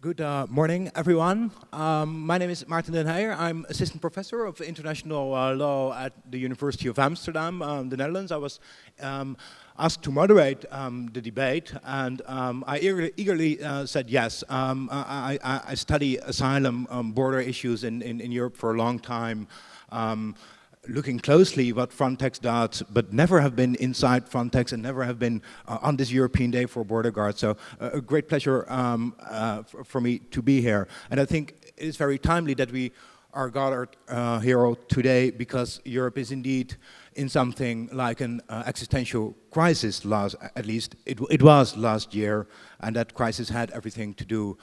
Good morning, everyone. My name is Maarten den Heijer. I'm assistant professor of international law at the University of Amsterdam, the Netherlands. I was asked to moderate the debate, and I eagerly said yes. I study asylum border issues in Europe for a long time. Looking closely what Frontex does, but never have been inside Frontex and never have been on this European Day for Border Guards. So a great pleasure for me to be here. And I think it is very timely that we are gathered here today, because Europe is indeed in something like an existential crisis, at least it was last year, and that crisis had everything to do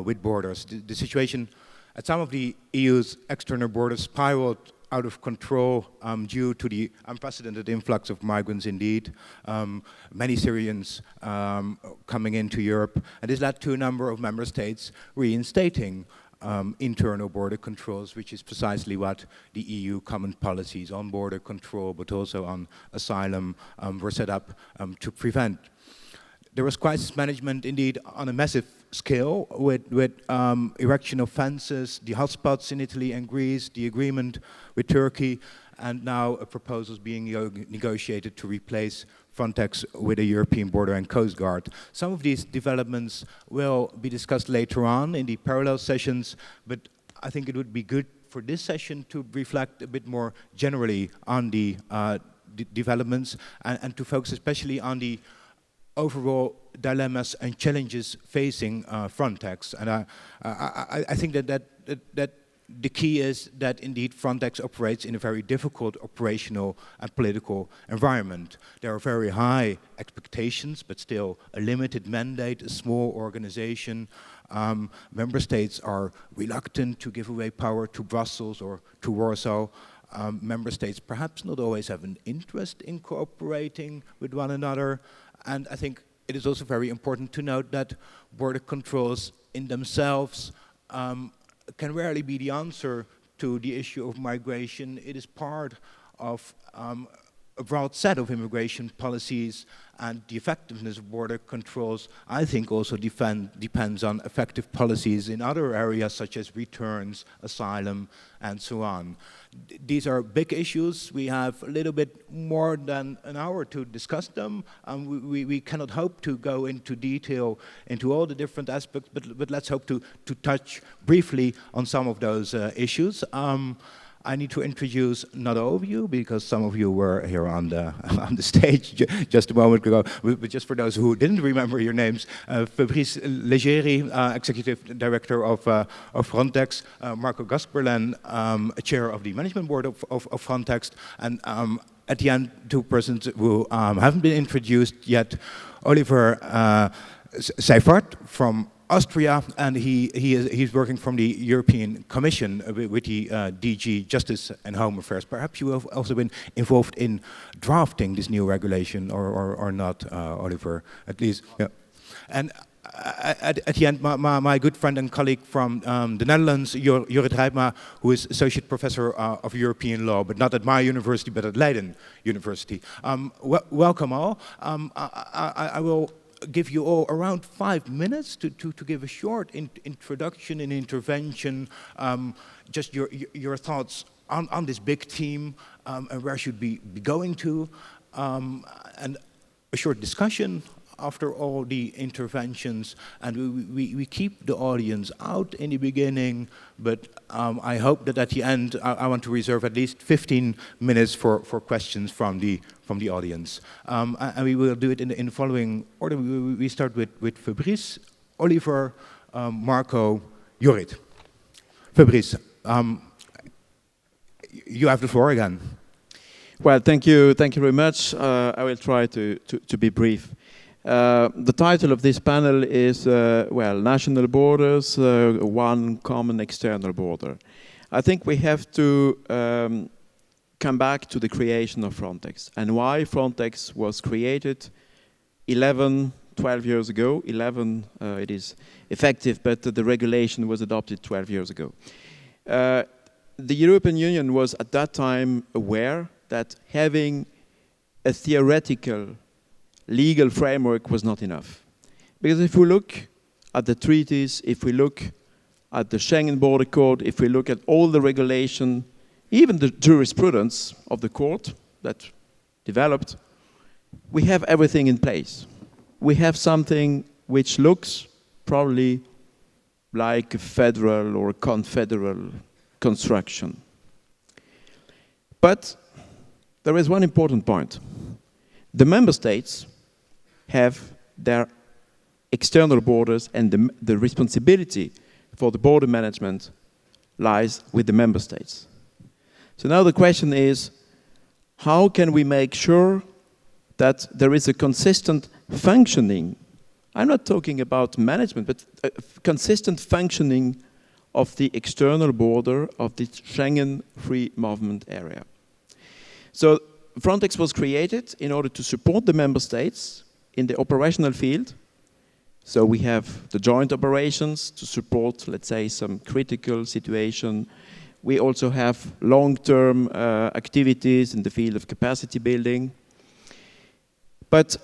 with borders. The situation at some of the EU's external borders spiraled out of control due to the unprecedented influx of migrants indeed. Many Syrians coming into Europe, and this led to a number of member states reinstating internal border controls, which is precisely what the EU common policies on border control, but also on asylum, were set up to prevent. There was crisis management indeed on a massive scale with erection of fences, the hotspots in Italy and Greece, the agreement with Turkey, and now a proposal is being negotiated to replace Frontex with a European Border and Coast Guard. Some of these developments will be discussed later on in the parallel sessions, but I think it would be good for this session to reflect a bit more generally on the developments and to focus especially on the overall dilemmas and challenges facing Frontex. And I think that the key is that indeed Frontex operates in a very difficult operational and political environment. There are very high expectations, but still a limited mandate, a small organization. Member states are reluctant to give away power to Brussels or to Warsaw. Member states perhaps not always have an interest in cooperating with one another. And I think it is also very important to note that border controls in themselves can rarely be the answer to the issue of migration. It is part of a broad set of immigration policies, and the effectiveness of border controls, I think, also depends on effective policies in other areas such as returns, asylum, and so on. These are big issues. We have a little bit more than an hour to discuss them. We cannot hope to go into detail into all the different aspects, but let's hope to touch briefly on some of those issues. I need to introduce not all of you, because some of you were here on the stage just a moment ago, but just for those who didn't remember your names, Fabrice Leggeri, Executive Director of Frontex, Marko Gasperlin, Chair of the Management Board of Frontex, and at the end, two persons who haven't been introduced yet, Oliver Seiffarth from Austria, and he's working from the European Commission with the DG Justice and Home Affairs. Perhaps you have also been involved in drafting this new regulation, or not, Oliver, at least. Yeah. And at the end, my good friend and colleague from the Netherlands, Jorrit Rijpma, who is Associate Professor of European Law, but not at my university, but at Leiden University. Welcome all. I will give you all around 5 minutes to give a short introduction and intervention, just your thoughts on this big team, and where should we be going to, and a short discussion after all the interventions. And we keep the audience out in the beginning, but I hope that at the end I want to reserve at least 15 minutes for questions from the audience. And we will do it in the following order. We start with Fabrice, Oliver, Marko, Jorrit. Fabrice, you have the floor again. Well, thank you very much. I will try to be brief. The title of this panel is, National Borders, One Common External Border. I think we have to come back to the creation of Frontex and why Frontex was created 12 years ago. 11 it is effective, but the regulation was adopted 12 years ago. The European Union was at that time aware that having a theoretical legal framework was not enough. Because if we look at the treaties, if we look at the Schengen Border Code, if we look at all the regulation, even the jurisprudence of the court that developed, we have everything in place. We have something which looks probably like a federal or a confederal construction. But there is one important point. The member states have their external borders, and the responsibility for the border management lies with the member states. So now the question is, how can we make sure that there is a consistent functioning? I'm not talking about management, but a consistent functioning of the external border of the Schengen free movement area. So Frontex was created in order to support the member states in the operational field. So we have the joint operations to support, let's say, some critical situation. We also have long-term activities in the field of capacity building. But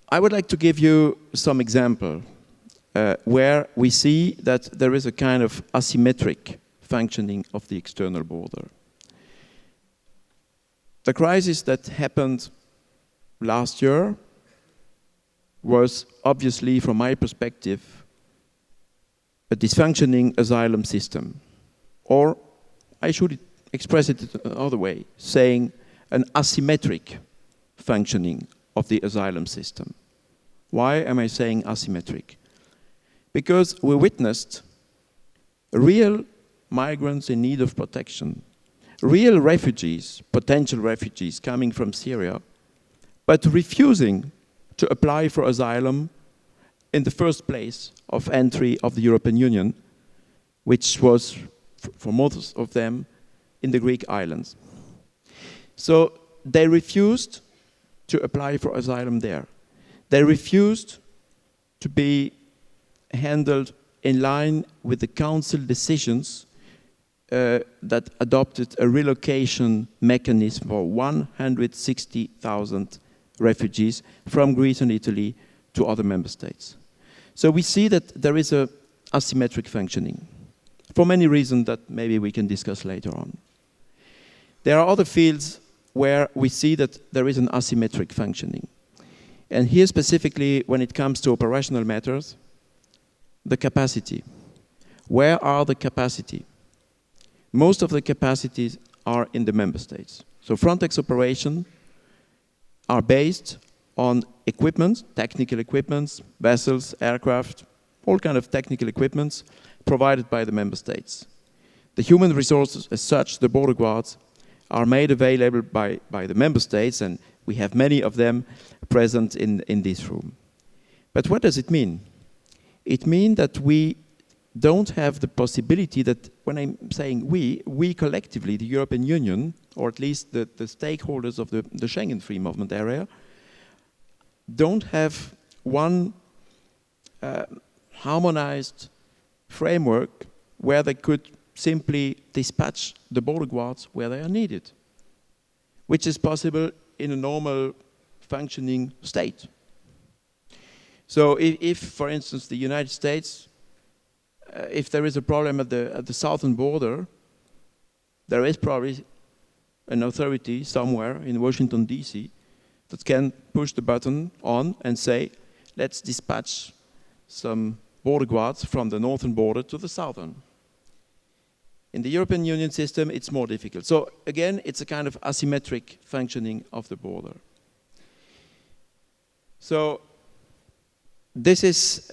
I would like to give you some example where we see that there is a kind of asymmetric functioning of the external border. The crisis that happened last year was obviously, from my perspective, a dysfunctioning asylum system. Or I should express it another way, saying an asymmetric functioning of the asylum system. Why am I saying asymmetric? Because we witnessed real migrants in need of protection, real refugees, potential refugees coming from Syria, but refusing to apply for asylum in the first place of entry of the European Union, which was, for most of them, in the Greek islands. So they refused to apply for asylum there. They refused to be handled in line with the Council decisions that adopted a relocation mechanism for 160,000 refugees from Greece and Italy to other member states. So we see that there is a asymmetric functioning for many reasons that maybe we can discuss later on. There are other fields where we see that there is an asymmetric functioning. And here specifically, when it comes to operational matters, the capacity. Where are the capacity? Most of the capacities are in the member states. So Frontex operations are based on equipment, technical equipments, vessels, aircraft, all kind of technical equipments provided by the member states. The human resources as such, the border guards, are made available by the member states, and we have many of them present in this room. But what does it mean? It means that we don't have the possibility that, when I'm saying we collectively, the European Union, or at least the stakeholders of the Schengen free movement area, don't have one harmonized framework where they could simply dispatch the border guards where they are needed, which is possible in a normal functioning state. So if for instance, the United States, if there is a problem at the southern border, there is probably an authority somewhere in Washington, D.C. that can push the button on and say, let's dispatch some border guards from the northern border to the southern. In the European Union system, it's more difficult. So again, it's a kind of asymmetric functioning of the border. So this is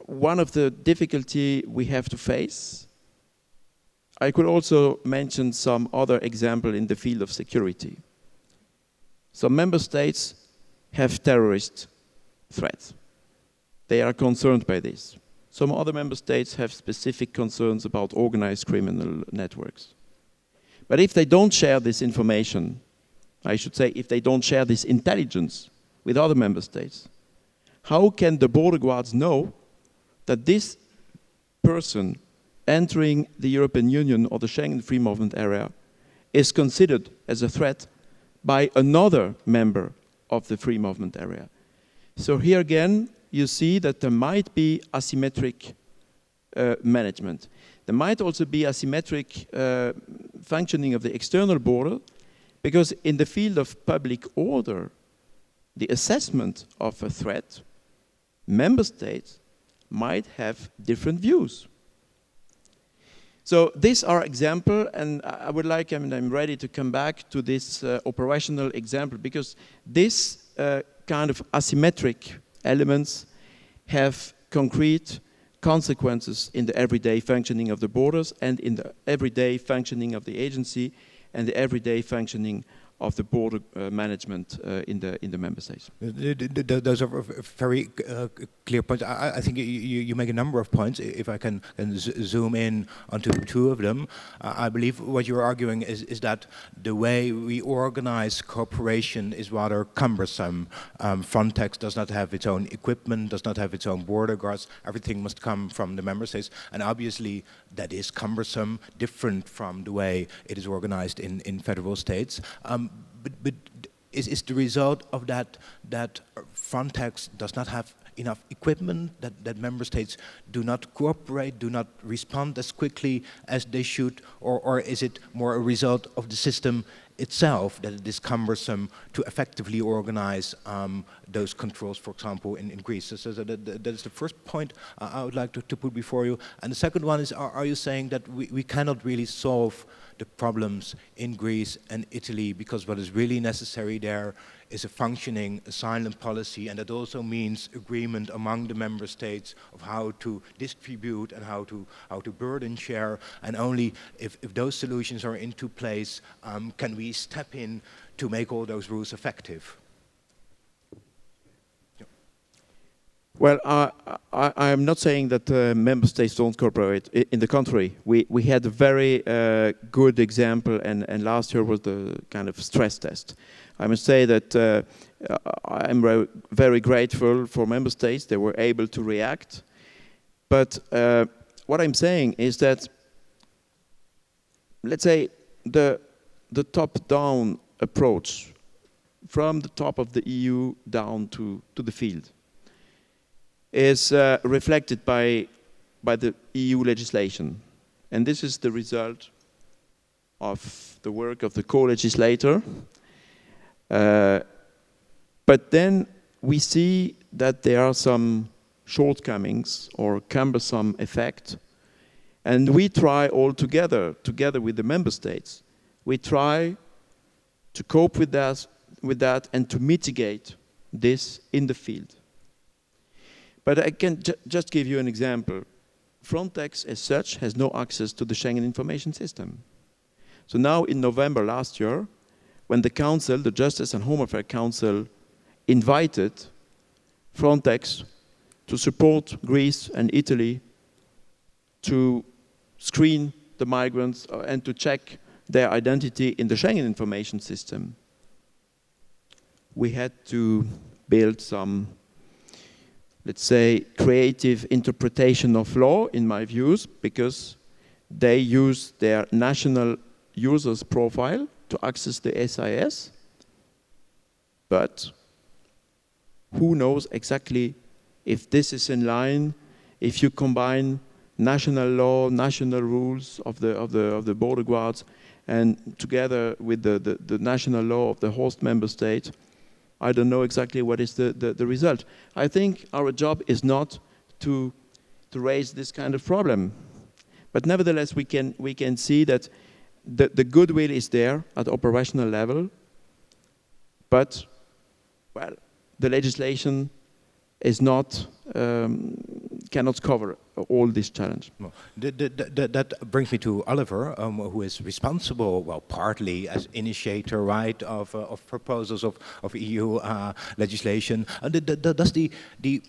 one of the difficulties we have to face. I could also mention some other example in the field of security. Some member states have terrorist threats. They are concerned by this. Some other member states have specific concerns about organized criminal networks. But if they don't share this information, I should say if they don't share this intelligence with other member states, how can the border guards know that this person entering the European Union or the Schengen free movement area is considered as a threat by another member of the free movement area? So here again, you see that there might be asymmetric management. There might also be asymmetric functioning of the external border, because in the field of public order, the assessment of a threat, member states might have different views. So these are examples, and I would like, I'm ready to come back to this operational example, because this kind of asymmetric elements have concrete consequences in the everyday functioning of the borders and in the everyday functioning of the agency and the everyday functioning of the border management in the member states. Those are very clear points. I think you make a number of points. If I can zoom in onto two of them, I believe what you're arguing is that the way we organize cooperation is rather cumbersome. Frontex does not have its own equipment, does not have its own border guards. Everything must come from the member states, and obviously that is cumbersome, different from the way it is organized in federal states. But is the result of that Frontex does not have enough equipment, that member states do not cooperate, do not respond as quickly as they should, or is it more a result of the system itself, that it is cumbersome to effectively organize those controls, for example, in Greece? So that is the first point I would like to put before you. And the second one is, are you saying that we cannot really solve the problems in Greece and Italy, because what is really necessary there is a functioning asylum policy, and that also means agreement among the member states of how to distribute and how to burden share, and only if those solutions are into place can we step in to make all those rules effective? Well, I am not saying that member states don't cooperate. In the contrary, we had a very good example, and last year was the kind of stress test. I must say that I'm very grateful for member states. They were able to react. But what I'm saying is that, let's say, the top-down approach from the top of the EU down to the field is reflected by the EU legislation. And this is the result of the work of the co-legislator. But then we see that there are some shortcomings or cumbersome effect. And we try all together with the member states, we try to cope with that and to mitigate this in the field. But I can just give you an example. Frontex, as such, has no access to the Schengen Information System. So now in November last year, when the Council, the Justice and Home Affairs Council, invited Frontex to support Greece and Italy to screen the migrants and to check their identity in the Schengen Information System, we had to build some, let's say, creative interpretation of law, in my views, because they use their national users profile to access the SIS, but who knows exactly if this is in line, if you combine national law, national rules of the border guards, and together with the national law of the host member state. I don't know exactly what is the result. I think our job is not to raise this kind of problem, but nevertheless we can see that the goodwill is there at operational level, but well, the legislation is not cannot cover all this challenge. Well, that brings me to Oliver, who is responsible, well, partly as initiator, right, of proposals of EU legislation. Does the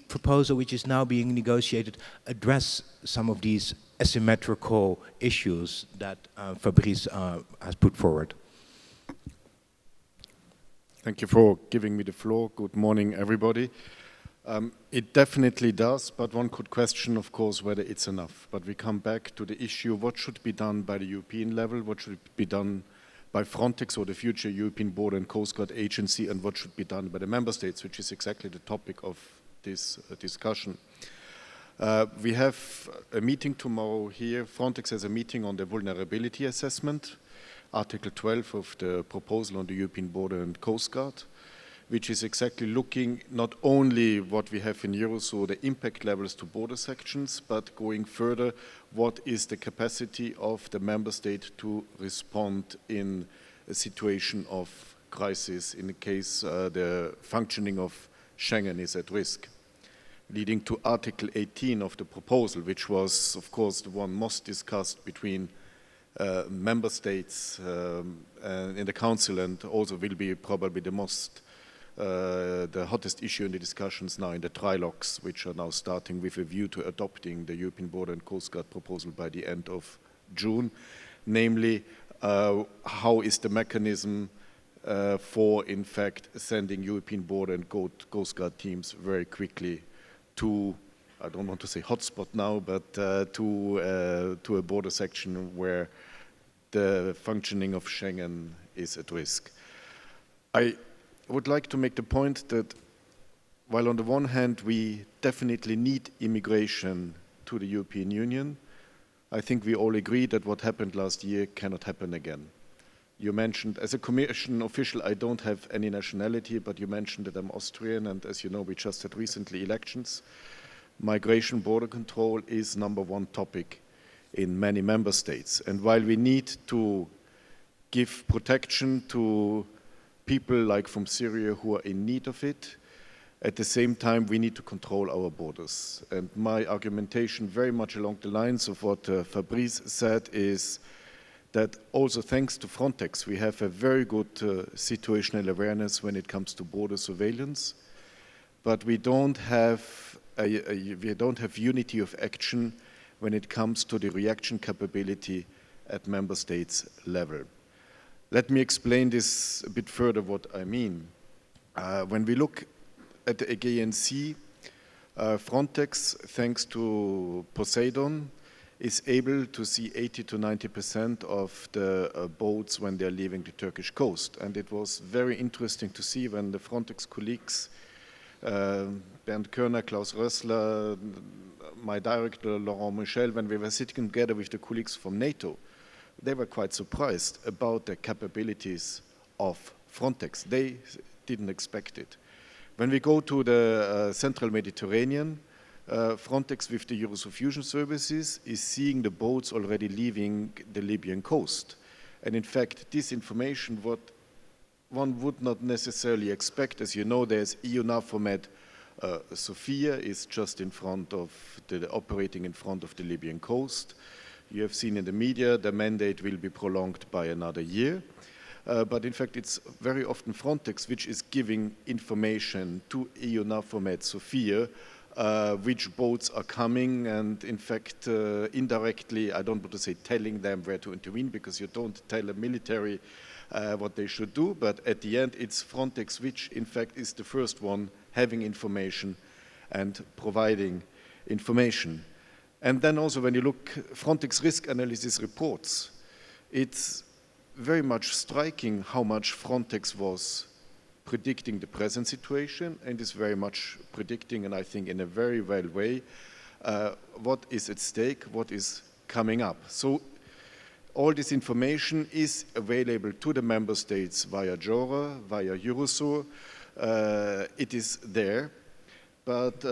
proposal which is now being negotiated address some of these asymmetrical issues that Fabrice has put forward? Thank you for giving me the floor. Good morning, everybody. It definitely does, but one could question, of course, whether it's enough. But we come back to the issue, what should be done by the European level, what should be done by Frontex or the future European Border and Coast Guard Agency, and what should be done by the member states, which is exactly the topic of this discussion. We have a meeting tomorrow here. Frontex has a meeting on the vulnerability assessment, Article 12 of the proposal on the European Border and Coast Guard, which is exactly looking not only what we have in Eurosur, the impact levels to border sections, but going further, what is the capacity of the member state to respond in a situation of crisis in the case the functioning of Schengen is at risk, leading to Article 18 of the proposal, which was, of course, the one most discussed between member states in the Council, and also will be probably the hottest issue in the discussions now in the trilogues, which are now starting with a view to adopting the European Border and Coast Guard proposal by the end of June. Namely, how is the mechanism for, in fact, sending European Border and Coast Guard teams very quickly to, I don't want to say hotspot now, but to a border section where the functioning of Schengen is at risk. I would like to make the point that while on the one hand we definitely need immigration to the European Union, I think we all agree that what happened last year cannot happen again. You mentioned, as a Commission official, I don't have any nationality, but you mentioned that I'm Austrian, and as you know, we just had recently elections. Migration border control is #1 topic in many member states. And while we need to give protection to people like from Syria who are in need of it, at the same time we need to control our borders. And my argumentation very much along the lines of what Fabrice said is that also thanks to Frontex we have a very good situational awareness when it comes to border surveillance, but we don't have unity of action when it comes to the reaction capability at member states level. Let me explain this a bit further what I mean. When we look at the Aegean Sea, Frontex, thanks to Poseidon, is able to see 80 to 90% of the boats when they're leaving the Turkish coast. And it was very interesting to see when the Frontex colleagues, Bernd Körner, Klaus Rössler, my director Laurent Michel, when we were sitting together with the colleagues from NATO, they were quite surprised about the capabilities of Frontex. They didn't expect it. When we go to the central Mediterranean, Frontex with the Eurosur Fusion services is seeing the boats already leaving the Libyan coast. And in fact, this information, what one would not necessarily expect, as you know, there's EUNAVFOR Sophia is just in front of, operating in front of the Libyan coast. You have seen in the media the mandate will be prolonged by another year. But in fact, it's very often Frontex which is giving information to EUNAVFOR Sophia, which boats are coming, and in fact, indirectly, I don't want to say telling them where to intervene, because you don't tell a military what they should do, but at the end, it's Frontex which in fact is the first one having information and providing information. And then also when you look Frontex risk analysis reports, it's very much striking how much Frontex was predicting the present situation and is very much predicting, and I think in a very well way, what is at stake, what is coming up. So all this information is available to the member states via JORA, via Eurosur. It is there, but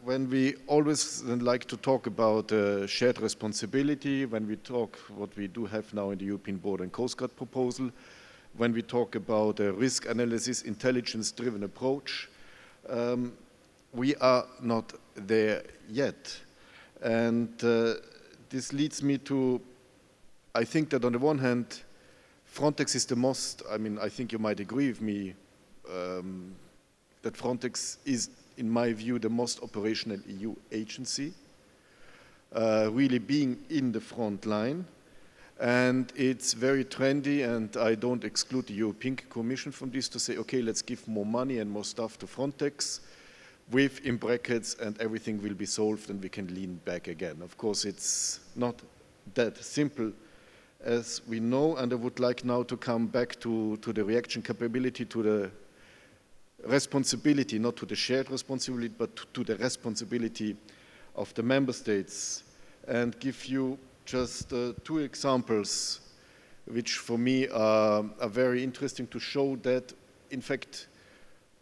when we always like to talk about shared responsibility, when we talk what we do have now in the European Border and Coast Guard proposal, when we talk about a risk analysis, intelligence-driven approach, we are not there yet. And this leads me to, I think that on the one hand, Frontex is the most, I mean, I think you might agree with me, that Frontex is, in my view, the most operational EU agency, really being in the front line. And it's very trendy, and I don't exclude the European Commission from this, to say, okay, let's give more money and more stuff to Frontex, with, in brackets, and everything will be solved and we can lean back again. Of course, it's not that simple, as we know, and I would like now to come back to the reaction capability, to the responsibility, not to the shared responsibility, but to the responsibility of the member states, and give you just 2 examples which for me are very interesting to show that, in fact,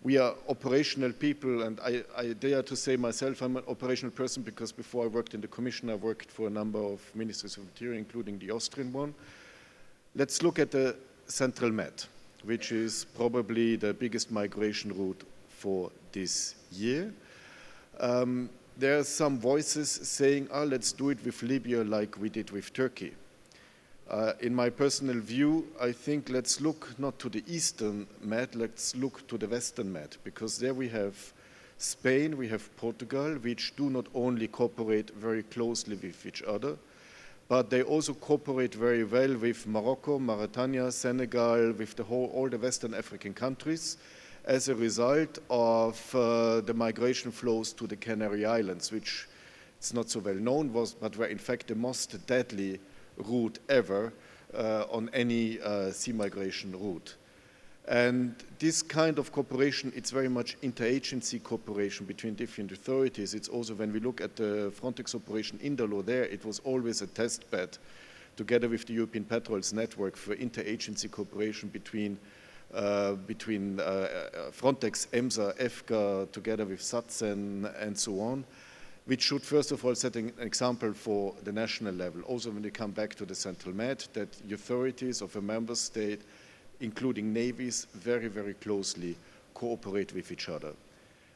we are operational people, and I dare to say myself I'm an operational person because before I worked in the Commission, I worked for a number of ministries of interior, including the Austrian one. Let's look at the Central Med, which is probably the biggest migration route for this year. There are some voices saying, let's do it with Libya like we did with Turkey. In my personal view, I think let's look not to the Eastern Med, let's look to the Western Med, because there we have Spain, we have Portugal, which do not only cooperate very closely with each other, but they also cooperate very well with Morocco, Mauritania, Senegal, with all the Western African countries, as a result of the migration flows to the Canary Islands, which it's not so well known, but were in fact the most deadly route ever on any sea migration route. And this kind of cooperation, it's very much interagency cooperation between different authorities. It's also, when we look at the Frontex operation Indalo there, it was always a test bed together with the European Patrols Network for interagency cooperation between Frontex, EMSA, EFCA, together with SATSEN and so on, which should first of all set an example for the national level. Also when we come back to the Central Med, that the authorities of a member state, including navies, very, very closely cooperate with each other.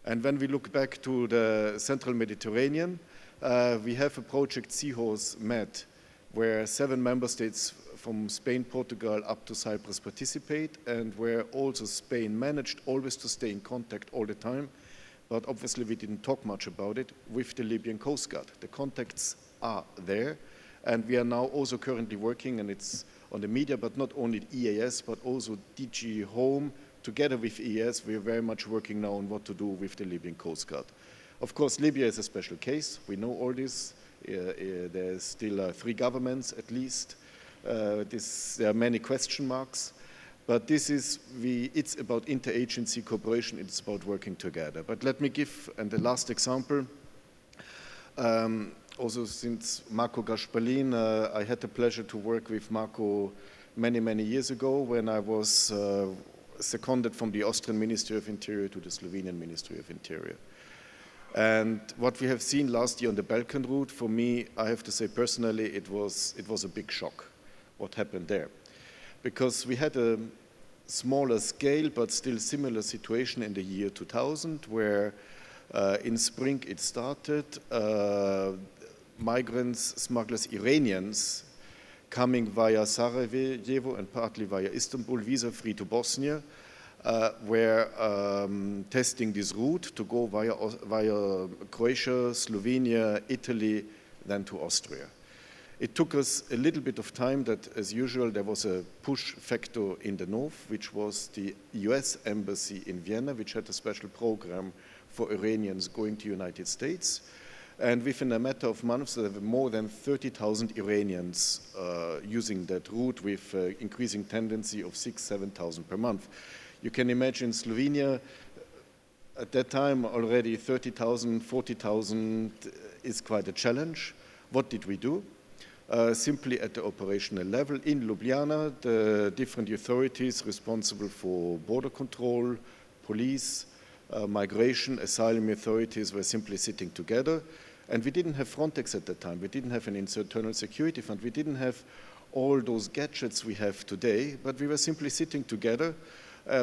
And when we look back to the Central Mediterranean, we have a project Seahorse Med, where 7 member states from Spain, Portugal, up to Cyprus participate, and where also Spain managed always to stay in contact all the time, but obviously we didn't talk much about it, with the Libyan Coast Guard. The contacts are there, and we are now also currently working, and it's on the media, but not only EAS, but also DG Home, together with EAS, we are very much working now on what to do with the Libyan Coast Guard. Of course, Libya is a special case. We know all this. There's still 3 governments at least. There are many question marks. But it's about interagency cooperation, it's about working together. But let me give, and the last example, also since Marko Gasperlin, I had the pleasure to work with Marko many, many years ago when I was seconded from the Austrian Ministry of Interior to the Slovenian Ministry of Interior. And what we have seen last year on the Balkan route, for me, I have to say personally, it was a big shock what happened there. Because we had a smaller scale, but still similar situation in the year 2000, where in spring it started, migrants, smugglers, Iranians, coming via Sarajevo and partly via Istanbul, visa-free to Bosnia, were testing this route to go via Croatia, Slovenia, Italy, then to Austria. It took us a little bit of time that, as usual, there was a push factor in the north, which was the US embassy in Vienna, which had a special program for Iranians going to the United States. And within a matter of months, there were more than 30,000 Iranians using that route with increasing tendency of 6,000 to 7,000 per month. You can imagine Slovenia, at that time already 30,000, 40,000 is quite a challenge. What did we do? Simply at the operational level in Ljubljana, the different authorities responsible for border control, police, migration, asylum authorities were simply sitting together. And we didn't have Frontex at that time. We didn't have an internal security fund. We didn't have all those gadgets we have today, but we were simply sitting together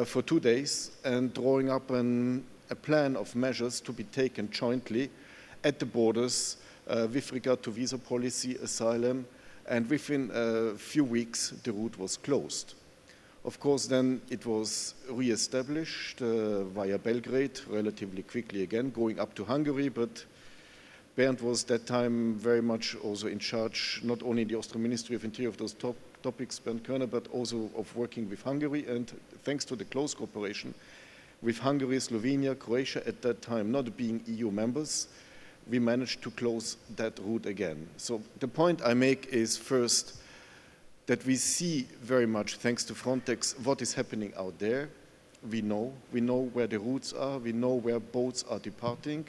for 2 days and drawing up a plan of measures to be taken jointly at the borders with regard to visa policy, asylum, and within a few weeks the route was closed. Of course, then it was re-established via Belgrade relatively quickly again, going up to Hungary, but Bernd was that time very much also in charge, not only in the Austrian Ministry of Interior of those topics, Bernd Körner, but also of working with Hungary, and thanks to the close cooperation with Hungary, Slovenia, Croatia at that time, not being EU members, we managed to close that route again. So the point I make is first that we see very much, thanks to Frontex, what is happening out there. we know where the routes are, we know where boats are departing.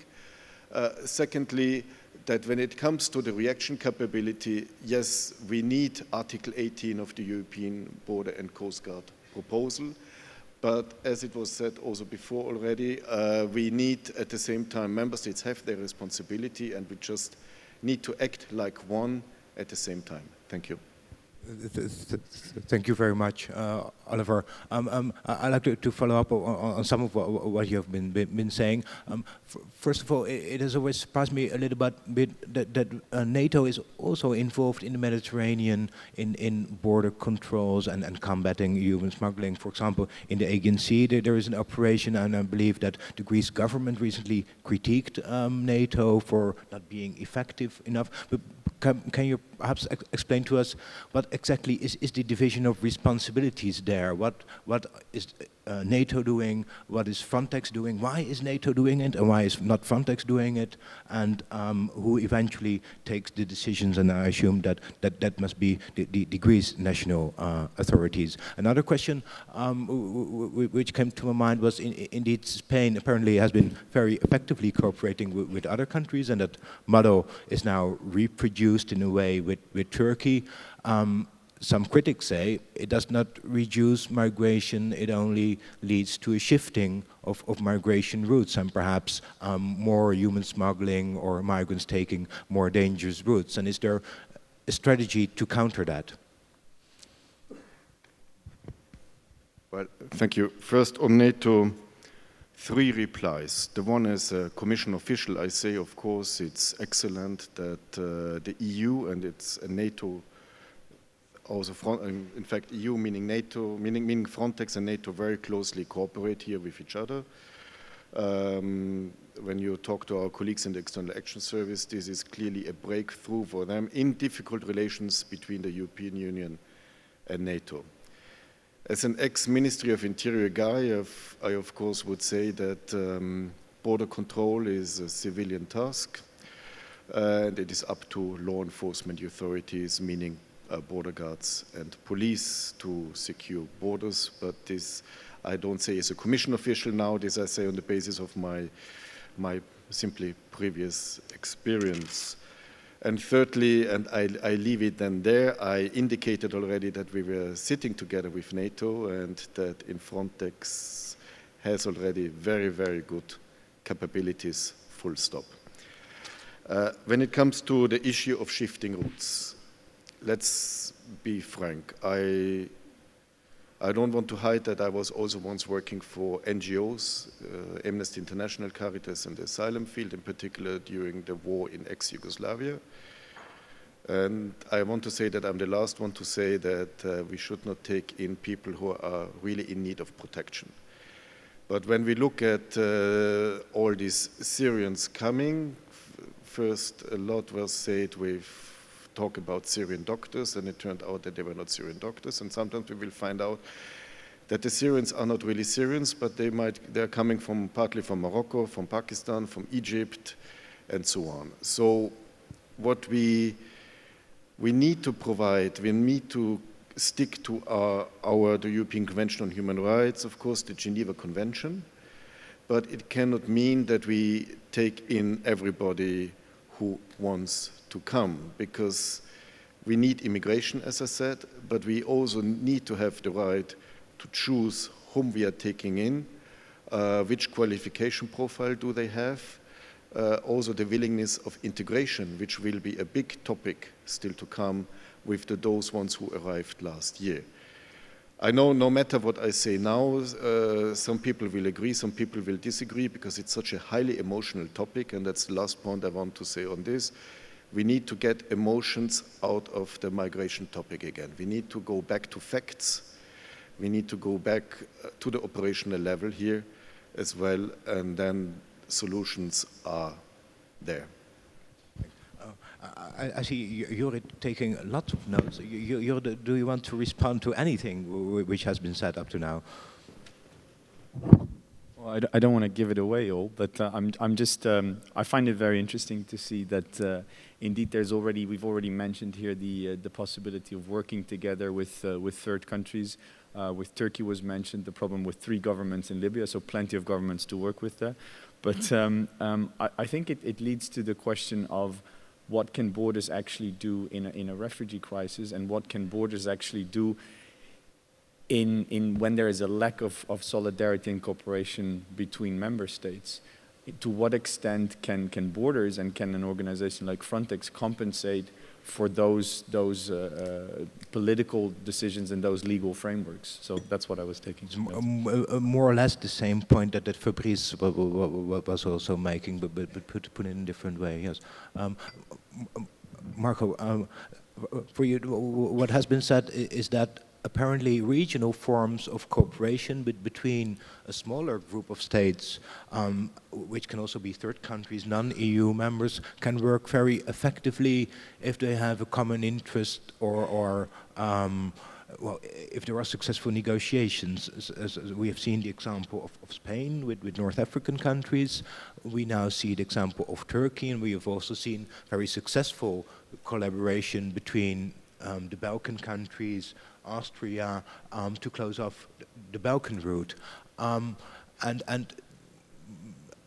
Secondly, that when it comes to the reaction capability, yes, we need Article 18 of the European Border and Coast Guard proposal, but as it was said also before already, we need at the same time, member states have their responsibility and we just need to act like one at the same time. Thank you. Thank you very much, Oliver. I'd like to follow up on some of what you have been saying. First of all, it has always surprised me a little bit that NATO is also involved in the Mediterranean in border controls and combating human smuggling. For example, in the Aegean Sea, there is an operation, and I believe that the Greece government recently critiqued NATO for not being effective enough. But can you perhaps explain to us what exactly is the division of responsibilities there? What is NATO doing? What is Frontex doing? Why is NATO doing it, and why is not Frontex doing it? And who eventually takes the decisions? And I assume that must be the Greece national authorities. Another question which came to my mind was indeed Spain apparently has been very effectively cooperating with other countries, and that model is now reproduced in a way with Turkey. Some critics say it does not reduce migration, it only leads to a shifting of migration routes and perhaps more human smuggling or migrants taking more dangerous routes. And is there a strategy to counter that? Well, thank you. First on NATO, 3 replies. The one as a Commission official, I say, of course, it's excellent that the EU and it's a NATO also, in fact, EU meaning NATO, meaning Frontex and NATO very closely cooperate here with each other. When you talk to our colleagues in the External Action Service, this is clearly a breakthrough for them in difficult relations between the European Union and NATO. As an ex-Ministry of Interior guy, I of course would say that border control is a civilian task, and it is up to law enforcement authorities, meaning border guards and police, to secure borders. But this I don't say as a Commission official now, this I say on the basis of my simply previous experience. And thirdly, and I leave it then there, I indicated already that we were sitting together with NATO and that in Frontex has already very, very good capabilities, full stop. When it comes to the issue of shifting routes, let's be frank. I don't want to hide that I was also once working for NGOs, Amnesty International, Caritas, and the asylum field, in particular during the war in ex-Yugoslavia. And I want to say that I'm the last one to say that we should not take in people who are really in need of protection. But when we look at all these Syrians coming, first a lot was said with talk about Syrian doctors, and it turned out that they were not Syrian doctors. And sometimes we will find out that the Syrians are not really Syrians, but they're coming partly from Morocco, from Pakistan, from Egypt, and so on. So what we need to provide, we need to stick to the European Convention on Human Rights, of course, the Geneva Convention, but it cannot mean that we take in everybody who wants to come, because we need immigration, as I said, but we also need to have the right to choose whom we are taking in, which qualification profile do they have, also the willingness of integration, which will be a big topic still to come with those ones who arrived last year. I know no matter what I say now, some people will agree, some people will disagree, because it's such a highly emotional topic, and that's the last point I want to say on this. We need to get emotions out of the migration topic again. We need to go back to facts. We need to go back to the operational level here as well, and then solutions are there. I see you're taking lots of notes. Do you want to respond to anything which has been said up to now? Well, I don't want to give it away all, but I'm just I find it very interesting to see that indeed we've already mentioned here the possibility of working together with third countries. With Turkey was mentioned, the problem with 3 governments in Libya, so plenty of governments to work with there. But I think it leads to the question of what can borders actually do in a refugee crisis, and what can borders actually do in when there is a lack of solidarity and cooperation between member states. To what extent can borders and can an organization like Frontex compensate for those political decisions and those legal frameworks? So that's what I was taking. More or less the same point that Fabrice was also making, but put it in a different way. Yes, Marko, for you, what has been said is that apparently regional forms of cooperation between a smaller group of states, which can also be third countries, non-EU members, can work very effectively if they have a common interest or well, if there are successful negotiations. As we have seen the example of Spain with North African countries. We now see the example of Turkey, and we have also seen very successful collaboration between the Balkan countries, Austria, to close off the Balkan route. And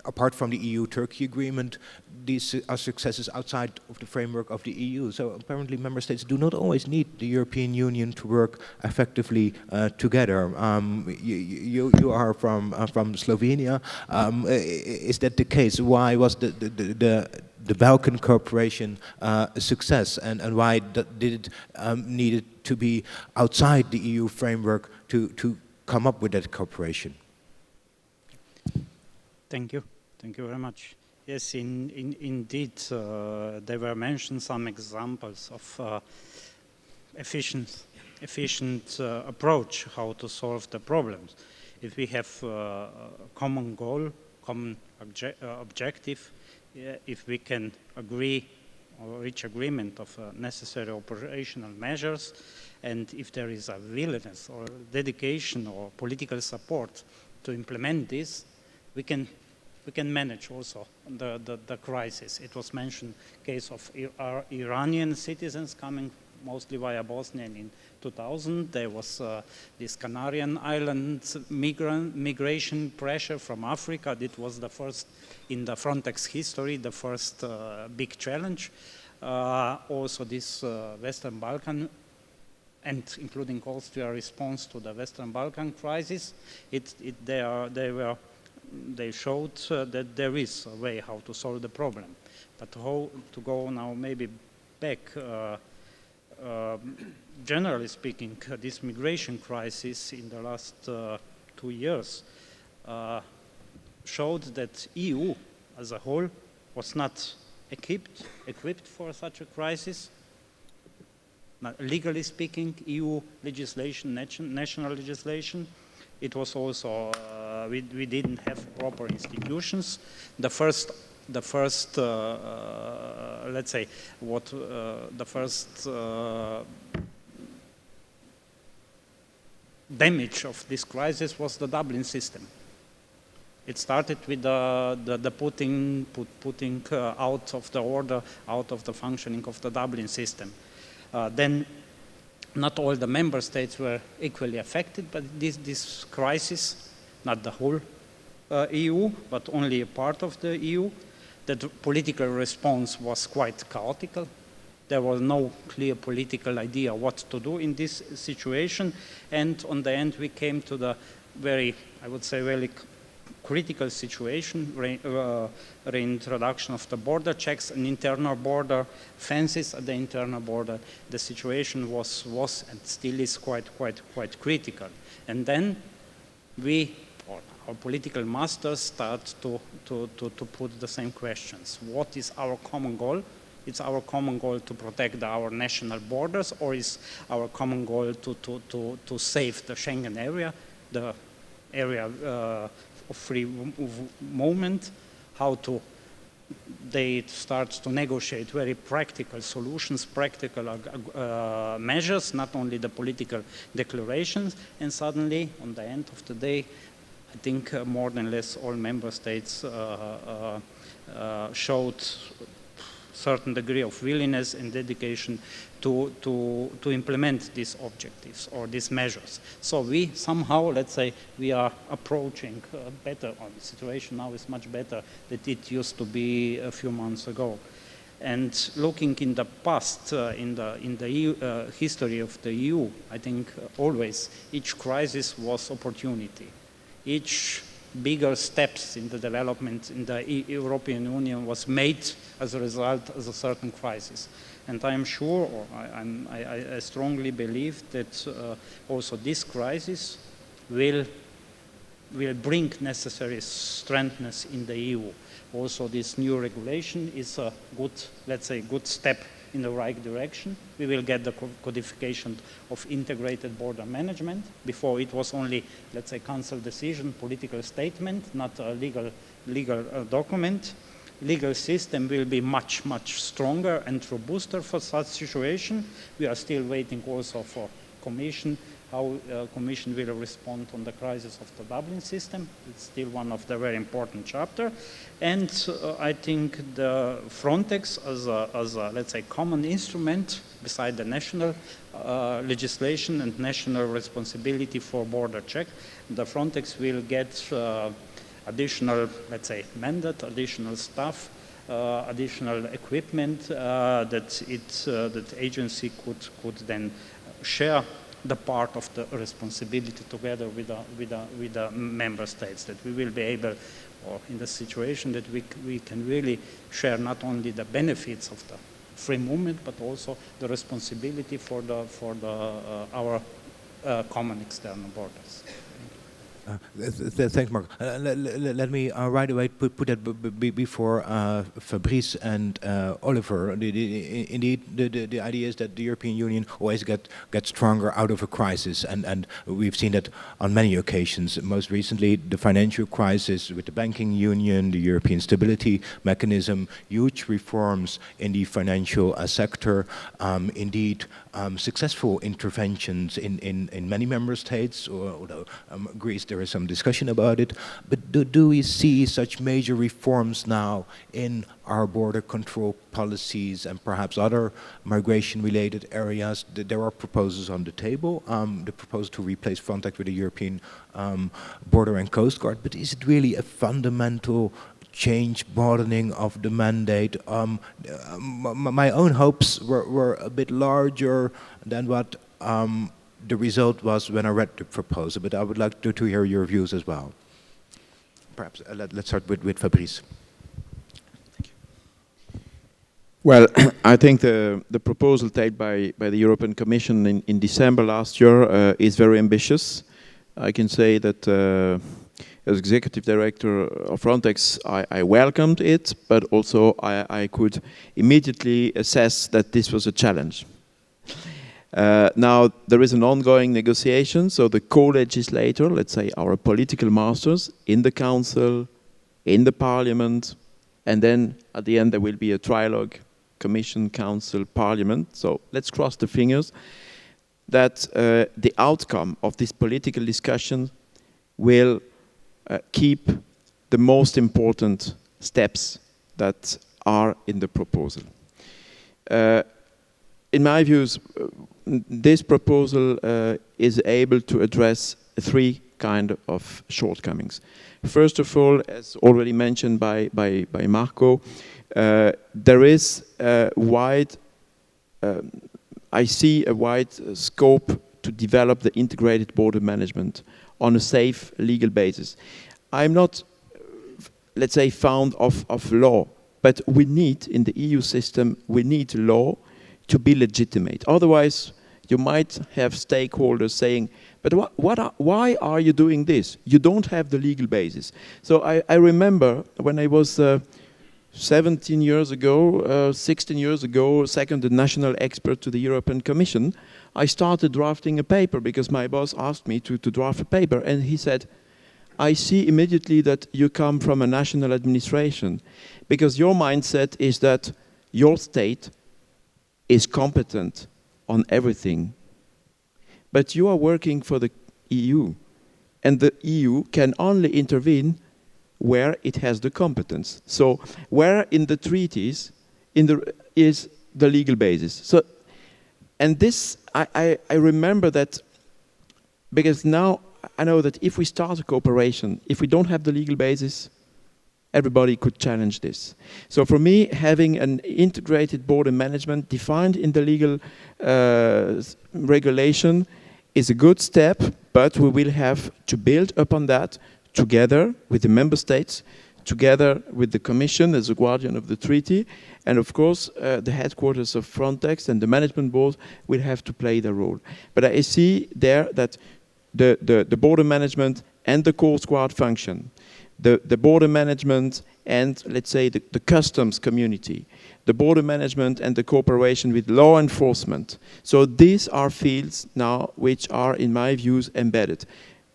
apart from the EU-Turkey agreement, these are successes outside of the framework of the EU. So apparently member states do not always need the European Union to work effectively together. You are from Slovenia. Is that the case? Why was the Balkan cooperation a success, and why did it needed to be outside the EU framework to come up with that cooperation? Thank you. Thank you very much. Yes, indeed, there were mentioned some examples of efficient approach how to solve the problems. If we have a common goal, common objective, if we can agree or reach agreement of necessary operational measures, and if there is a willingness or dedication or political support to implement this, we can manage also the crisis. It was mentioned case of Iranian citizens coming mostly via Bosnia in 2000. There was this Canarian Islands migration pressure from Africa. It was the first in the Frontex history, the first big challenge. Also this Western Balkan, and including Austria, response to the Western Balkan crisis. They showed that there is a way how to solve the problem. But how to go now maybe back, generally speaking, this migration crisis in the last 2 years showed that EU as a whole was not equipped for such a crisis. Legally speaking, EU legislation, national legislation. It was also, we didn't have proper institutions. The first let's say, the first damage of this crisis was the Dublin system. It started with the putting out of the order, out of the functioning of the Dublin system. Then not all the member states were equally affected by this crisis, not the whole EU, but only a part of the EU. The political response was quite chaotic. There was no clear political idea what to do in this situation. And on the end, we came to the very, I would say, very critical situation, reintroduction of the border checks and internal border fences at the internal border. The situation was and still is quite critical. And then our political masters start to put the same questions. What is our common goal? It's our common goal to protect our national borders, or is our common goal to save the Schengen area, the area of free movement? They start to negotiate very practical solutions, practical measures, not only the political declarations, and suddenly, on the end of the day, I think more than less all member states showed certain degree of willingness and dedication to implement these objectives or these measures. So we somehow, let's say, we are approaching better, or the situation now is much better than it used to be a few months ago. And looking in the past, in the EU, history of the EU, I think always each crisis was opportunity. Each bigger steps in the development in the European Union was made as a result of a certain crisis. And I am sure, or I strongly believe that also this crisis will bring necessary strengthness in the EU. Also, this new regulation is a good, let's say, good step in the right direction. We will get the codification of integrated border management. Before it was only, let's say, council decision, political statement, not a legal document. Legal system will be much, much stronger and robuster for such situation. We are still waiting also for Commission, how Commission will respond on the crisis of the Dublin system. It's still one of the very important chapter. And I think the Frontex as a, let's say, common instrument beside the national legislation and national responsibility for border check, the Frontex will get additional, let's say, mandate, additional staff, additional equipment that agency could then share the part of the responsibility together with the member states, that we will be able, or in the situation that we can really share not only the benefits of the free movement, but also the responsibility for our common external borders. Thanks, Mark. Let me right away put that before Fabrice and Oliver. Indeed, the idea is that the European Union always gets stronger out of a crisis, and we've seen that on many occasions. Most recently, the financial crisis with the banking union, the European Stability Mechanism, huge reforms in the financial sector. Indeed, successful interventions in many member states, although Greece, there is some discussion about it. But do we see such major reforms now in our border control policies and perhaps other migration-related areas? There are proposals on the table, the proposal to replace Frontex with a European Border and Coast Guard, but is it really a fundamental change, broadening of the mandate? My own hopes were a bit larger than what the result was when I read the proposal, but I would like to hear your views as well. Perhaps let's start with Fabrice. Thank you. Well, I think the proposal taken by the European Commission in December last year is very ambitious. I can say that as Executive Director of Frontex, I welcomed it, but also I could immediately assess that this was a challenge. Now, there is an ongoing negotiation, so the co-legislator, let's say our political masters, in the Council, in the Parliament, and then at the end there will be a trilogue, Commission, Council, Parliament. So let's cross the fingers that the outcome of this political discussion will keep the most important steps that are in the proposal. In my views, this proposal is able to address three kind of shortcomings. First of all, as already mentioned by Marko, there is a wide, I see a wide scope to develop the integrated border management on a safe legal basis. I'm not, let's say, fond of law, but we need, in the EU system, we need law to be legitimate. Otherwise, you might have stakeholders saying, but why are you doing this? You don't have the legal basis. So I remember when I was 17 years ago, 16 years ago, second national expert to the European Commission, I started drafting a paper because my boss asked me to draft a paper, and he said, I see immediately that you come from a national administration because your mindset is that your state is competent on everything. But you are working for the EU, and the EU can only intervene where it has the competence. So where in the treaties is the legal basis. So, and this, I remember that, because now I know that if we start a cooperation, if we don't have the legal basis, everybody could challenge this. So for me, having an integrated border management defined in the legal regulation is a good step, but we will have to build upon that together with the member states, together with the Commission as a guardian of the treaty, and of course the headquarters of Frontex and the management board will have to play their role. But I see there that the border management and the Coast Guard function, the border management and, let's say, the customs community, the border management and the cooperation with law enforcement. So these are fields now which are, in my views, embedded.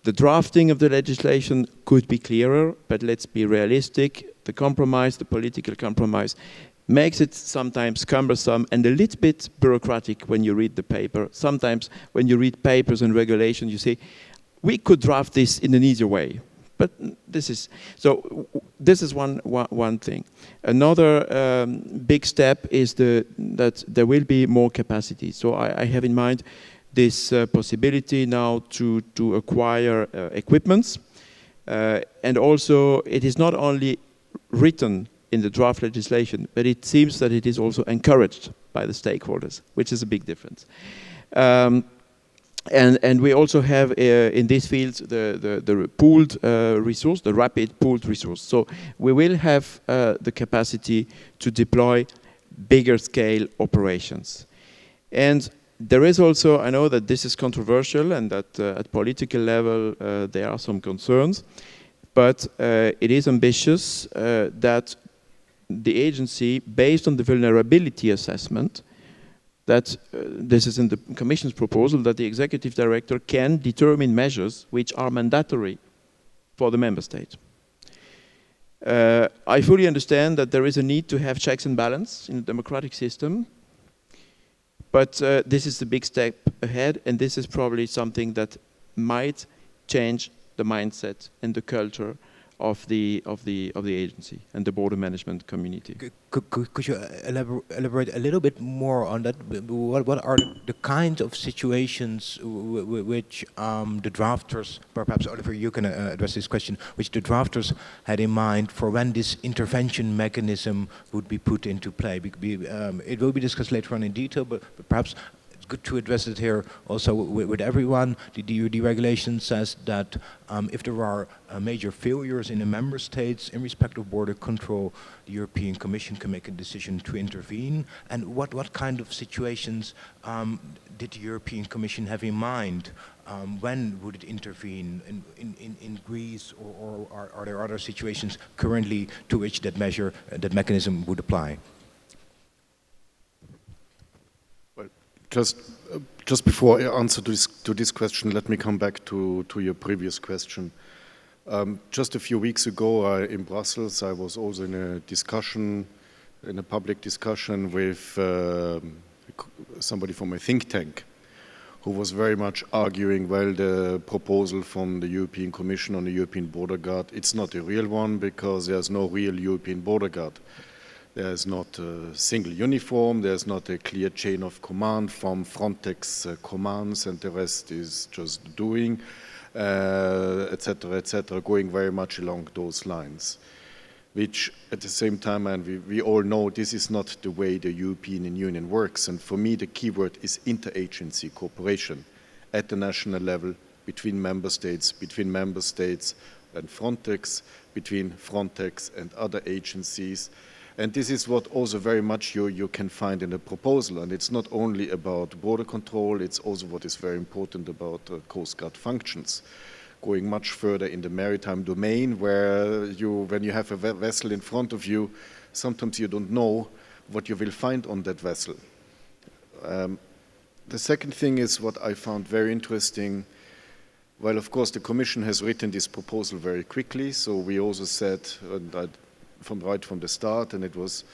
The drafting of the legislation could be clearer, but let's be realistic. The compromise, the political compromise, makes it sometimes cumbersome and a little bit bureaucratic when you read the paper. Sometimes when you read papers and regulations, you say, we could draft this in an easier way. But this is one thing. Another big step is that there will be more capacity. So I have in mind this possibility now to acquire equipments. And also it is not only written in the draft legislation, but it seems that it is also encouraged by the stakeholders, which is a big difference. And we also have in these fields the pooled resource, the rapid pooled resource. So we will have the capacity to deploy bigger scale operations. And there is also, I know that this is controversial and that at political level there are some concerns, but it is ambitious that the agency, based on the vulnerability assessment, that this is in the Commission's proposal, that the executive director can determine measures which are mandatory for the member state. I fully understand that there is a need to have checks and balance in a democratic system, but this is a big step ahead, and this is probably something that might change the mindset and the culture of the agency and the border management community. Could you elaborate a little bit more on that? What are the kinds of situations which the drafters, perhaps Oliver, you can address this question, which the drafters had in mind for when this intervention mechanism would be put into play? It will be discussed later on in detail, but perhaps good to address it here also with everyone. The regulation says that if there are major failures in the member states in respect of border control, the European Commission can make a decision to intervene. And what kind of situations did the European Commission have in mind? When would it intervene in Greece, or are there other situations currently to which that mechanism would apply? Just before I answer to this question, let me come back to your previous question. Just a few weeks ago in Brussels, I was also in a public discussion with somebody from a think tank who was very much arguing, well, the proposal from the European Commission on the European Border Guard, it's not a real one because there's no real European Border Guard. There's not a single uniform, there's not a clear chain of command from Frontex commands, and the rest is just doing, etc., going very much along those lines. Which at the same time, and we all know this is not the way the European Union works, and for me the key word is interagency cooperation at the national level, between member states and Frontex, between Frontex and other agencies. And this is what also very much you can find in the proposal. And it's not only about border control, it's also what is very important about Coast Guard functions. Going much further in the maritime domain, where when you have a vessel in front of you, sometimes you don't know what you will find on that vessel. The second thing is what I found very interesting. Well, of course, the Commission has written this proposal very quickly, so we also said, right from the start, and it was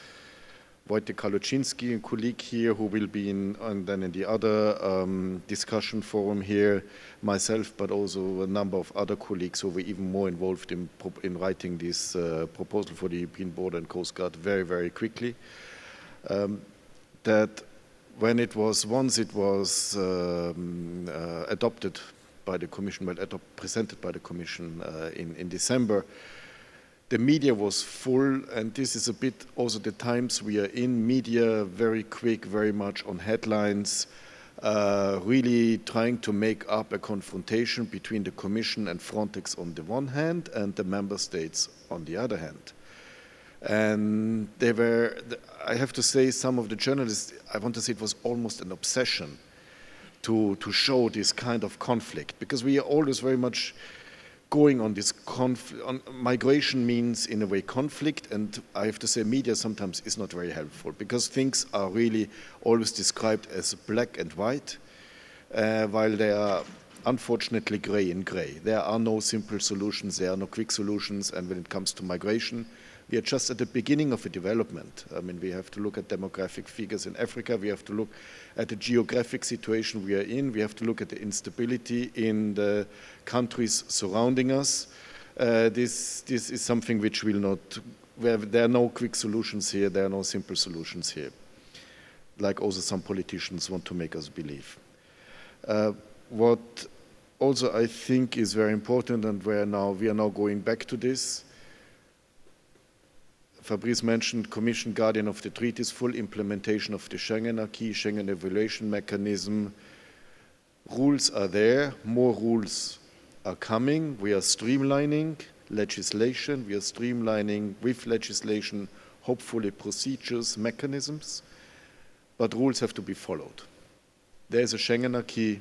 Wojtek Kaluczynski, a colleague here, who will be and then in the other discussion forum here, myself, but also a number of other colleagues who were even more involved in writing this proposal for the European Border and Coast Guard very, very quickly. that when once it was adopted by the Commission, presented by the Commission in December, the media was full, and this is a bit also the times we are in. Media very quick, very much on headlines, really trying to make up a confrontation between the Commission and Frontex on the one hand and the member states on the other hand. And they were, I have to say, some of the journalists, I want to say it was almost an obsession to show this kind of conflict, because we are always very much going on this migration means in a way conflict, and I have to say media sometimes is not very helpful, because things are really always described as black and white, while they are unfortunately gray in gray. There are no simple solutions, there are no quick solutions, and when it comes to migration, we are just at the beginning of a development. I mean, we have to look at demographic figures in Africa, we have to look at the geographic situation we are in, we have to look at the instability in the countries surrounding us. This is something which will not, where there are no quick solutions here, there are no simple solutions here, like also some politicians want to make us believe. What also I think is very important, and we are now going back to this, Fabrice mentioned Commission Guardian of the Treaties, full implementation of the Schengen acquis, Schengen evaluation mechanism. Rules are there, more rules are coming. We are streamlining legislation, we are streamlining with legislation, hopefully procedures, mechanisms, but rules have to be followed. There is a Schengen acquis,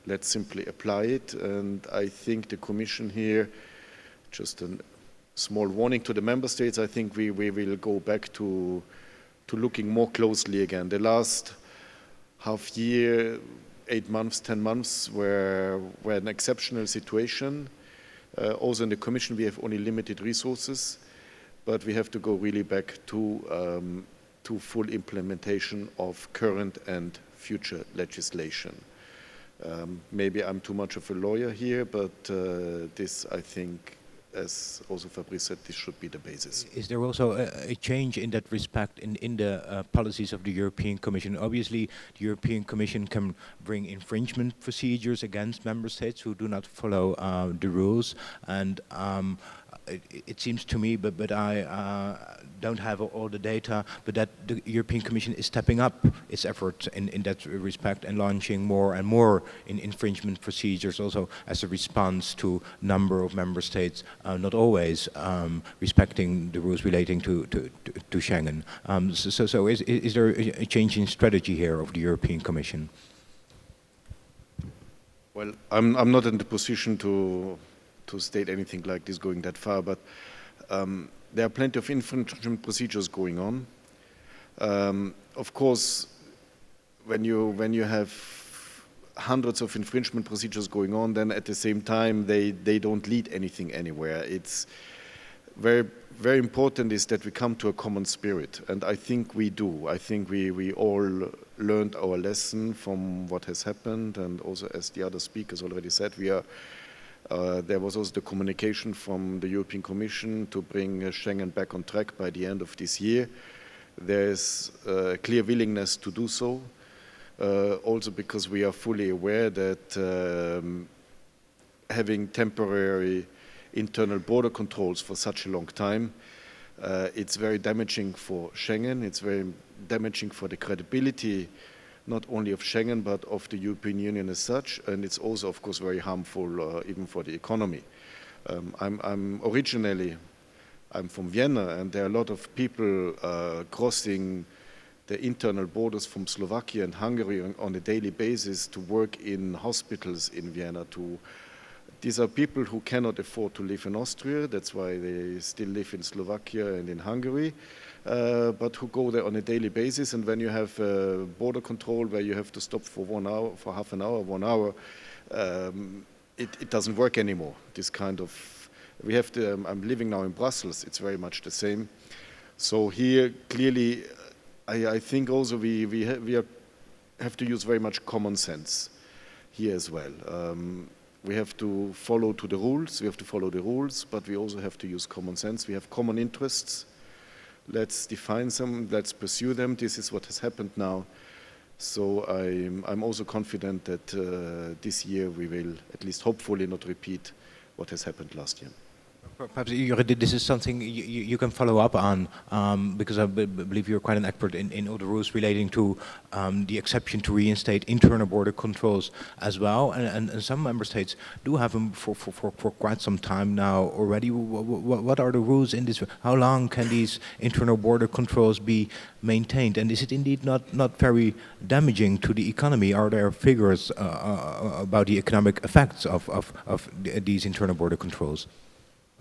let's simply apply it, and I think the Commission here, just a small warning to the member states, I think we will go back to looking more closely again. The last half year, 8 months, 10 months were an exceptional situation. Also in the Commission we have only limited resources, but we have to go really back to full implementation of current and future legislation. Maybe I'm too much of a lawyer here, but this, I think, as also Fabrice said, this should be the basis. Is there also a change in that respect in the policies of the European Commission? Obviously, the European Commission can bring infringement procedures against member states who do not follow the rules, and it seems to me, but I don't have all the data, but that the European Commission is stepping up its efforts in that respect and launching more and more in infringement procedures, also as a response to a number of member states not always respecting the rules relating to Schengen. So is there a change in strategy here of the European Commission? Well, I'm not in the position to state anything like this going that far, but there are plenty of infringement procedures going on. Of course, when you have hundreds of infringement procedures going on, then at the same time they don't lead anything anywhere. It's very, very important is that we come to a common spirit, and I think we do. I think we all learned our lesson from what has happened, and also as the other speakers already said, there was also the communication from the European Commission to bring Schengen back on track by the end of this year. There is a clear willingness to do so, also because we are fully aware that having temporary internal border controls for such a long time, it's very damaging for Schengen, it's very damaging for the credibility not only of Schengen, but of the European Union as such, and it's also, of course, very harmful even for the economy. Originally, I'm from Vienna, and there are a lot of people crossing the internal borders from Slovakia and Hungary on a daily basis to work in hospitals in Vienna. These are people who cannot afford to live in Austria, that's why they still live in Slovakia and in Hungary. But who go there on a daily basis, and when you have border control where you have to stop for 1 hour, for half an hour, 1 hour, it doesn't work anymore. This kind of, I'm living now in Brussels, it's very much the same. So here, clearly, I think also we have to use very much common sense here as well. We have to follow the rules, but we also have to use common sense. We have common interests. let's define some, let's pursue them. This is what has happened now. So I'm also confident that this year we will, at least hopefully, not repeat what has happened last year. Perhaps this is something you can follow up on, because I believe you're quite an expert in all the rules relating to the exception to reinstate internal border controls as well, and some member states do have them for quite some time now already. What are the rules in this? How long can these internal border controls be maintained, and is it indeed not very damaging to the economy? Are there figures about the economic effects of these internal border controls?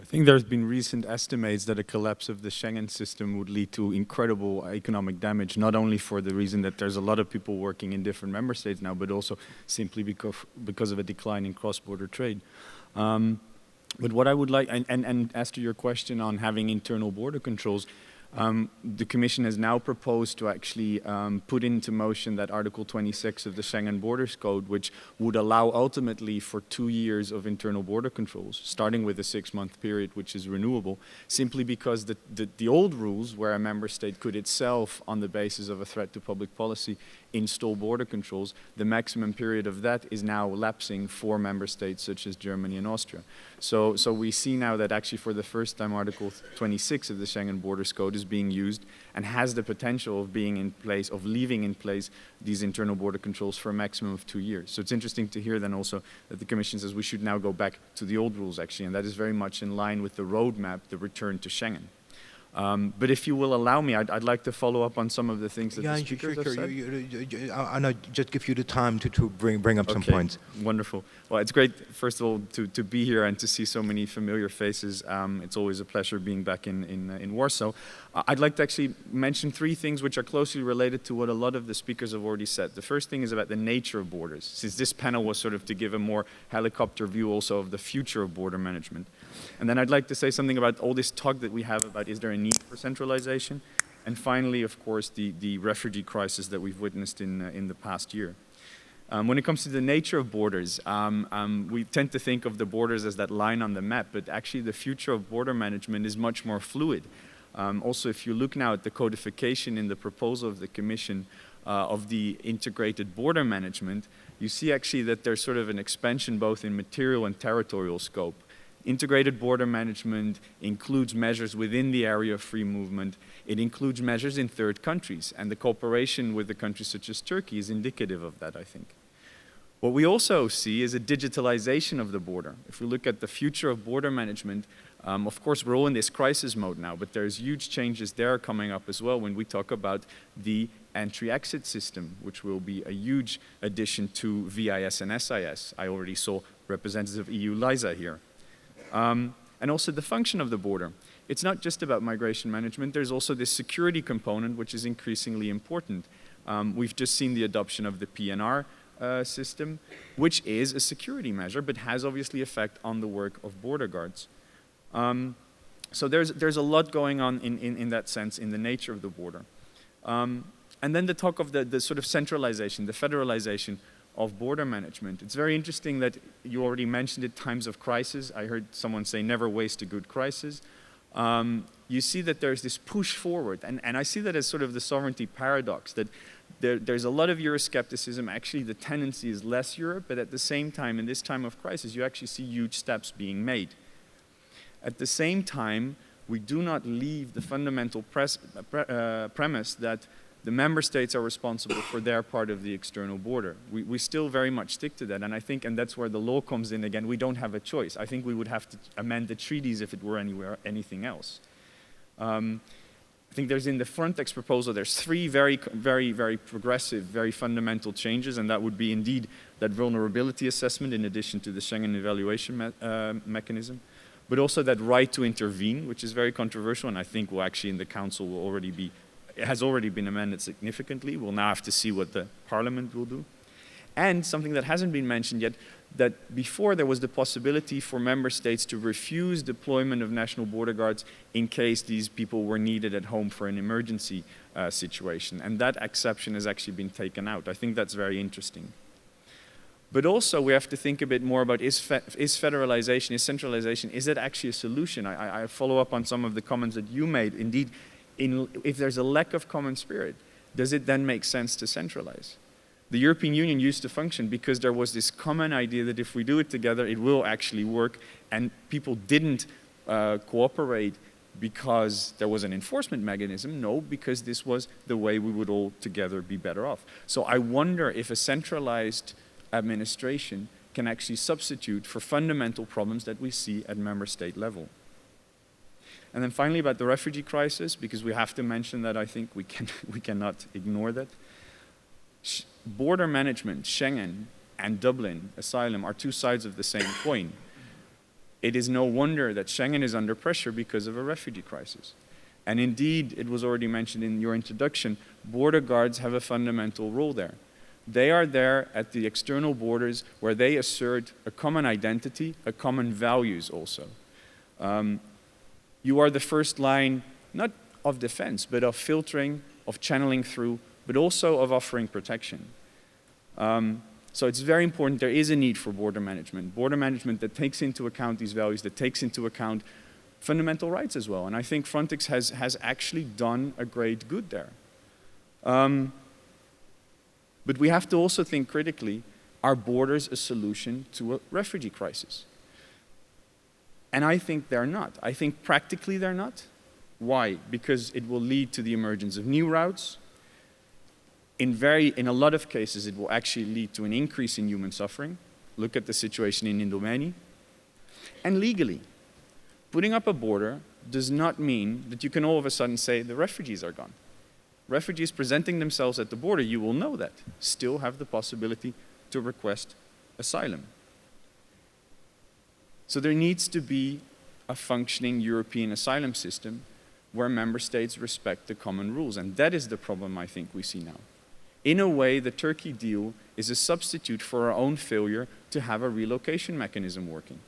I think there's been recent estimates that a collapse of the Schengen system would lead to incredible economic damage, not only for the reason that there's a lot of people working in different member states now, but also simply because of a decline in cross-border trade. But what I would like, and as to your question on having internal border controls, the Commission has now proposed to actually put into motion that Article 26 of the Schengen Borders Code, which would allow ultimately for 2 years of internal border controls, starting with a 6-month period, which is renewable, simply because the old rules, where a member state could itself, on the basis of a threat to public policy, install border controls, the maximum period of that is now lapsing for member states such as Germany and Austria. So we see now that actually for the first time Article 26 of the Schengen Borders Code is being used and has the potential of being in place, of leaving in place these internal border controls for a maximum of 2 years. So it's interesting to hear then also that the Commission says we should now go back to the old rules actually, and that is very much in line with the roadmap, the return to Schengen. But if you will allow me, I'd like to follow up on some of the things that the speakers have said. I'll just give you the time to bring up some points. Wonderful. Well, it's great, first of all, to be here and to see so many familiar faces. It's always a pleasure being back in Warsaw. I'd like to actually mention 3 things which are closely related to what a lot of the speakers have already said. The first thing is about the nature of borders, since this panel was sort of to give a more helicopter view also of the future of border management. And then I'd like to say something about all this talk that we have about is there a need for centralization? And finally, of course, the refugee crisis that we've witnessed in the past year. When it comes to the nature of borders, we tend to think of the borders as that line on the map, but actually the future of border management is much more fluid. Also, if you look now at the codification in the proposal of the Commission of the integrated border management, you see actually that there's sort of an expansion both in material and territorial scope. Integrated border management includes measures within the area of free movement. It includes measures in third countries, and the cooperation with the countries such as Turkey is indicative of that, I think. What we also see is a digitalization of the border. If we look at the future of border management, of course we're all in this crisis mode now, but there's huge changes there coming up as well when we talk about the entry-exit system, which will be a huge addition to VIS and SIS. I already saw representatives of EU LISA here. And also the function of the border. It's not just about migration management, there's also this security component which is increasingly important. We've just seen the adoption of the PNR system, which is a security measure but has obviously effect on the work of border guards. So there's a lot going on in that sense in the nature of the border. And then the talk of the sort of centralization, the federalization of border management. It's very interesting that you already mentioned it, times of crisis. I heard someone say never waste a good crisis. You see that there's this push forward, and I see that as sort of the sovereignty paradox, that there's a lot of Euroscepticism. Actually, the tendency is less Europe, but at the same time, in this time of crisis, you actually see huge steps being made. At the same time, we do not leave the fundamental premise that the member states are responsible for their part of the external border. We still very much stick to that, and I think, and that's where the law comes in again, we don't have a choice. I think we would have to amend the treaties if it were anything else. I think there's in the Frontex proposal, there's 3 very progressive, very fundamental changes, and that would be indeed that vulnerability assessment in addition to the Schengen evaluation mechanism, but also that right to intervene, which is very controversial, and I think will actually in the Council will already be, it has already been amended significantly. We'll now have to see what the Parliament will do. And something that hasn't been mentioned yet, that before there was the possibility for member states to refuse deployment of national border guards in case these people were needed at home for an emergency situation. And that exception has actually been taken out. I think that's very interesting. But also we have to think a bit more about is federalization, is centralization, is that actually a solution? I follow up on some of the comments that you made. Indeed, if there's a lack of common spirit, does it then make sense to centralize? The European Union used to function because there was this common idea that if we do it together, it will actually work, and people didn't cooperate because there was an enforcement mechanism. No, because this was the way we would all together be better off. So I wonder if a centralized administration can actually substitute for fundamental problems that we see at member state level. And then finally about the refugee crisis, because we have to mention that, I think we cannot ignore that. Border management, Schengen, and Dublin, asylum, are two sides of the same coin. It is no wonder that Schengen is under pressure because of a refugee crisis. And indeed, it was already mentioned in your introduction, border guards have a fundamental role there. They are there at the external borders where they assert a common identity, a common values also. You are the first line, not of defense, but of filtering, of channeling through, but also of offering protection. So it's very important. There is a need for border management that takes into account these values, that takes into account fundamental rights as well. And I think Frontex has actually done a great good there. But we have to also think critically, are borders a solution to a refugee crisis? And I think they're not. I think practically they're not. Why? Because it will lead to the emergence of new routes. In a lot of cases, it will actually lead to an increase in human suffering. Look at the situation in Indomeni. And legally, putting up a border does not mean that you can all of a sudden say the refugees are gone. Refugees presenting themselves at the border, you will know that, still have the possibility to request asylum. So there needs to be a functioning European asylum system where member states respect the common rules. And that is the problem I think we see now. In a way, the Turkey deal is a substitute for our own failure to have a relocation mechanism working.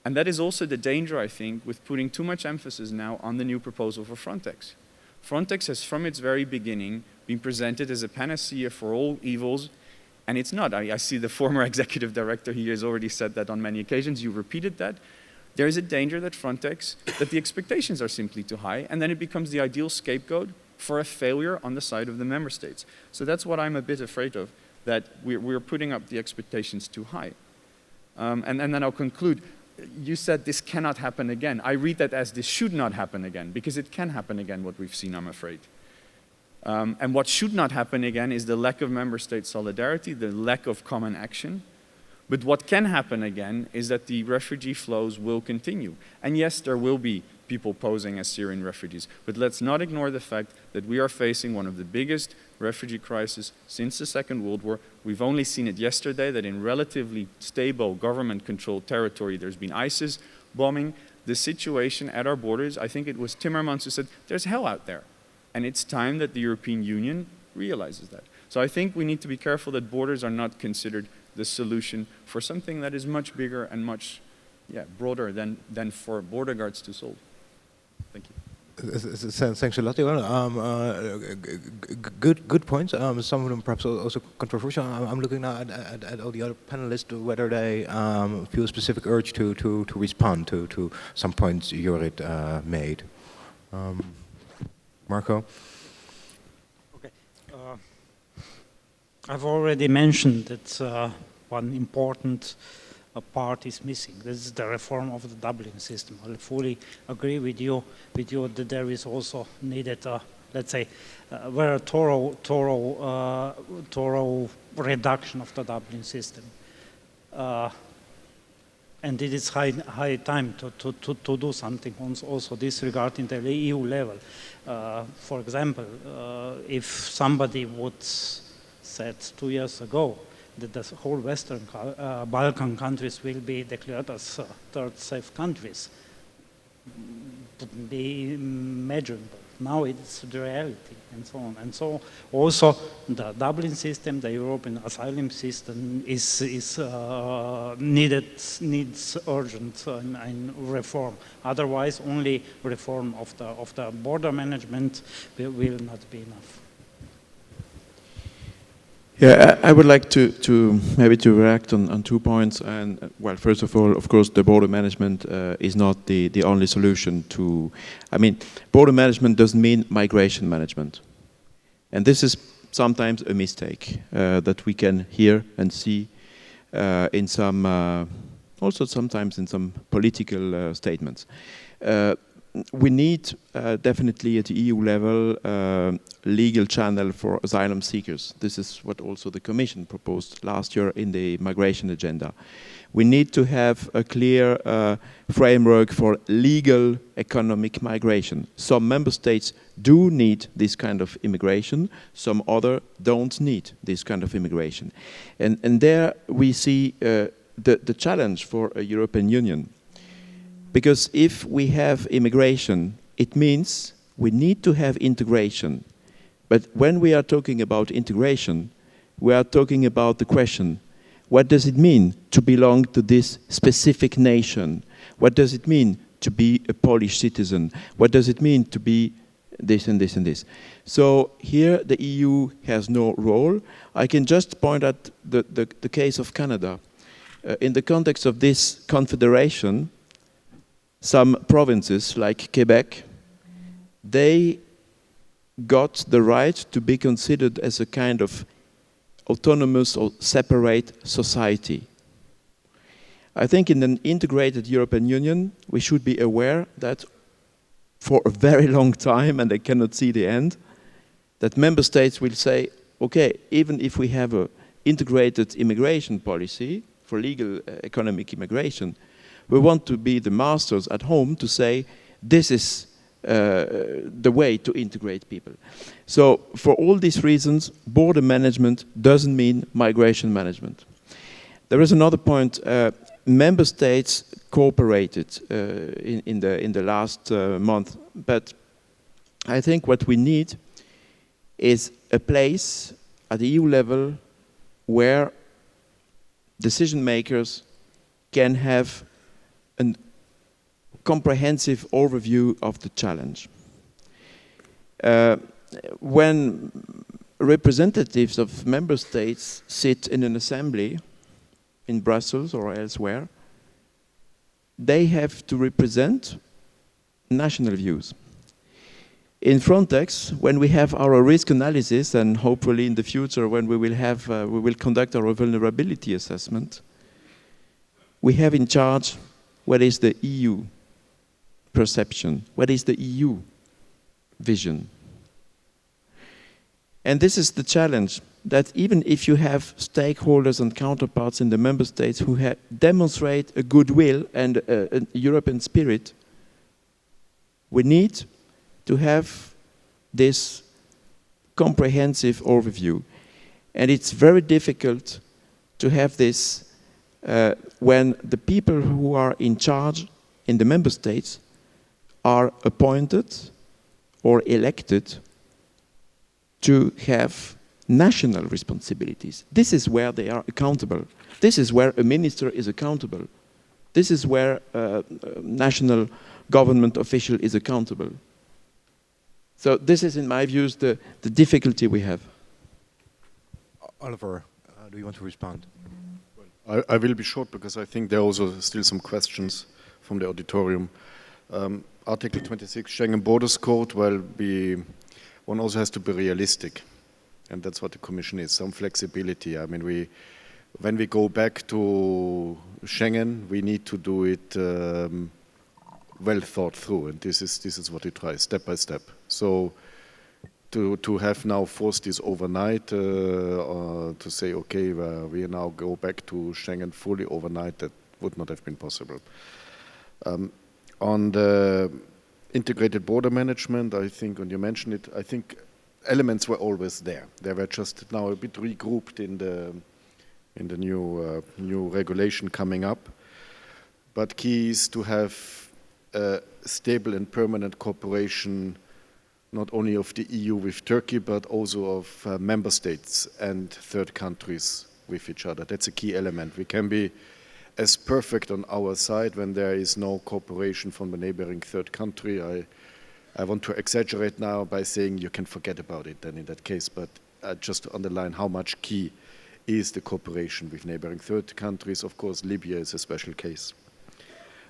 And that is also the danger, I think, with putting too much emphasis now on the new proposal for Frontex. Frontex has, from its very beginning, been presented as a panacea for all evils, and it's not. I see the former executive director, he has already said that on many occasions, you repeated that. There is a danger that Frontex, that the expectations are simply too high, and then it becomes the ideal scapegoat for a failure on the side of the member states. So that's what I'm a bit afraid of, that we're putting up the expectations too high. And then I'll conclude. You said this cannot happen again. I read that as this should not happen again, because it can happen again, what we've seen, I'm afraid. And what should not happen again is the lack of member state solidarity, the lack of common action. But what can happen again is that the refugee flows will continue. And yes, there will be people posing as Syrian refugees. But let's not ignore the fact that we are facing one of the biggest refugee crises since the Second World War. We've only seen it yesterday that in relatively stable government-controlled territory there's been ISIS bombing. The situation at our borders, I think it was Timmermans who said, there's hell out there. And it's time that the European Union realizes that. So I think we need to be careful that borders are not considered the solution for something that is much bigger and much broader than for border guards to solve. Thank you. Thanks a lot, Johan. Good points. Some of them perhaps also controversial. I'm looking now at all the other panelists, whether they feel a specific urge to respond to some points Jorrit made. Marko? Okay. I've already mentioned that one important part is missing. This is the reform of the Dublin system. I fully agree with you that there is also needed, let's say, very thorough reduction of the Dublin system. And it is high time to do something also this regarding the EU level. For example, if somebody would said 2 years ago that the whole Western Balkan countries will be declared as third safe countries, wouldn't be imaginable. Now it's the reality, and so on. And so also the Dublin system, the European asylum system needs urgent reform. Otherwise, only reform of the border management will not be enough. Yeah, I would like to maybe to react on 2 points. And well, first of all, of course, the border management is not the only solution to. I mean, border management doesn't mean migration management, and this is sometimes a mistake that we can hear and see in some, also sometimes in some political statements. We need definitely at the EU level legal channel for asylum seekers. This is what also the Commission proposed last year in the migration agenda. We need to have a clear framework for legal economic migration. Some member states do need this kind of immigration, some other don't need this kind of immigration. And there we see the challenge for a European Union. Because if we have immigration, it means we need to have integration. But when we are talking about integration, we are talking about the question, what does it mean to belong to this specific nation? What does it mean to be a Polish citizen? What does it mean to be this and this and this? So here the EU has no role. I can just point at the case of Canada. In the context of this confederation, some provinces like Quebec, they got the right to be considered as a kind of autonomous or separate society. I think in an integrated European Union, we should be aware that for a very long time, and I cannot see the end, that member states will say, okay, even if we have an integrated immigration policy for legal economic immigration, we want to be the masters at home to say, this is the way to integrate people. So for all these reasons, border management doesn't mean migration management. There is another point. Member states cooperated in the last month, but I think what we need is a place at the EU level where decision makers can have a comprehensive overview of the challenge. When representatives of member states sit in an assembly in Brussels or elsewhere, they have to represent national views. In Frontex, when we have our risk analysis, and hopefully in the future when we will conduct our vulnerability assessment, we have in charge what is the EU perception, what is the EU vision. And this is the challenge, that even if you have stakeholders and counterparts in the member states who demonstrate a goodwill and a European spirit, we need to have this comprehensive overview. And it's very difficult to have this when the people who are in charge in the member states are appointed or elected to have national responsibilities. This is where they are accountable. This is where a minister is accountable. This is where a national government official is accountable. So this is, in my views, the difficulty we have. Oliver, do you want to respond? I will be short because I think there are also still some questions from the auditorium. Article 26, Schengen Borders Code, well, one also has to be realistic. And that's what the Commission is, some flexibility. I mean, when we go back to Schengen, we need to do it well thought through. And this is what we try, step by step. So to have now forced this overnight, to say, okay, we now go back to Schengen fully overnight, that would not have been possible. On the integrated border management, I think, and you mentioned it, I think elements were always there. They were just now a bit regrouped in the new regulation coming up. But key is to have stable and permanent cooperation, not only of the EU with Turkey, but also of member states and third countries with each other. That's a key element. We can be as perfect on our side when there is no cooperation from the neighboring third country. I want to exaggerate now by saying you can forget about it then in that case, but just to underline how much key is the cooperation with neighboring third countries. Of course, Libya is a special case.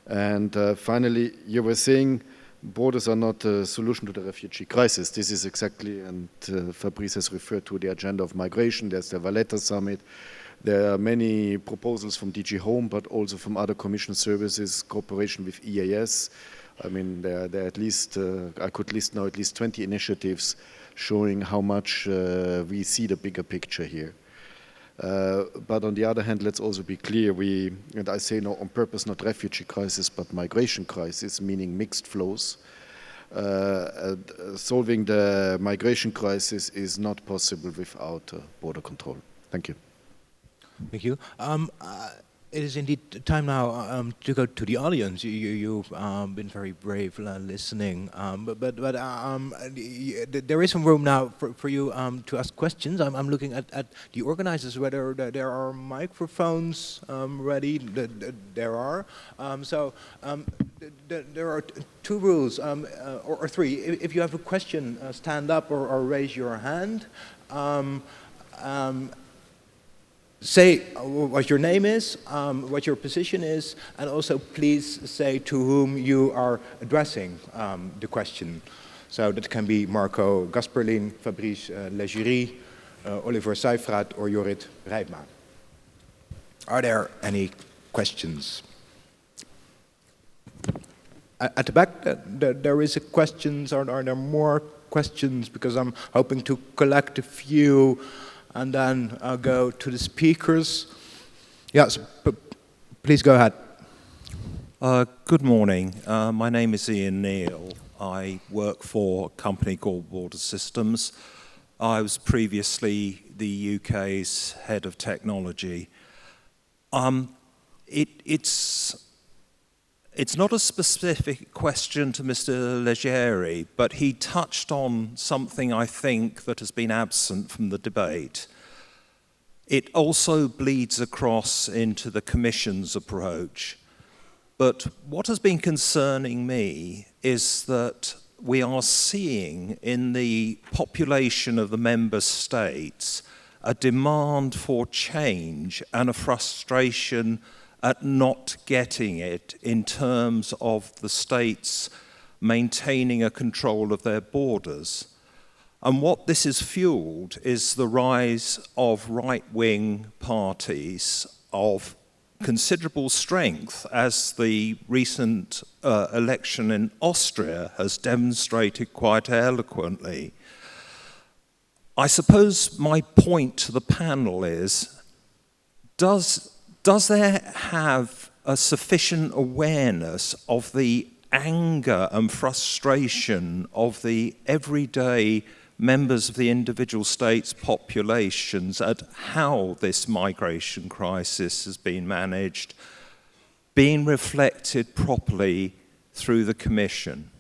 And finally, you were saying borders are not a solution to the refugee crisis. This is exactly, and Fabrice has referred to the agenda of migration. There's the Valletta summit. There are many proposals from DG Home, but also from other Commission services, cooperation with EAS. I mean, there are at least, I could list now at least 20 initiatives showing how much we see the bigger picture here. But on the other hand, let's also be clear, and I say no on purpose, not refugee crisis, but migration crisis, meaning mixed flows. Solving the migration crisis is not possible without border control. Thank you. Thank you. It is indeed time now to go to the audience. You've been very brave listening, but there is some room now for you to ask questions. I'm looking at the organizers, whether there are microphones ready. There are. There are two rules, or three. If you have a question, stand up or raise your hand. Say what your name is, what your position is, and also please say to whom you are addressing the question. So that can be Marko Gasperlin, Fabrice Leggeri, Oliver Seiffarth, or Jorrit Rijpma. Are there any questions? At the back, there is a questions. Are there more questions? Because I'm hoping to collect a few and then go to the speakers. Yes, please go ahead. Good morning. My name is Ian Neal. I work for a company called Border Systems. I was previously the UK's head of technology. It's not a specific question to Mr. Leggeri, but he touched on something I think that has been absent from the debate. It also bleeds across into the Commission's approach. But what has been concerning me is that we are seeing in the population of the member states a demand for change and a frustration at not getting it in terms of the states maintaining a control of their borders. And what this has fueled is the rise of right-wing parties of considerable strength, as the recent election in Austria has demonstrated quite eloquently. I suppose my point to the panel is, does there have a sufficient awareness of the anger and frustration of the everyday members of the individual states' populations at how this migration crisis has been managed, being reflected properly through the Commission?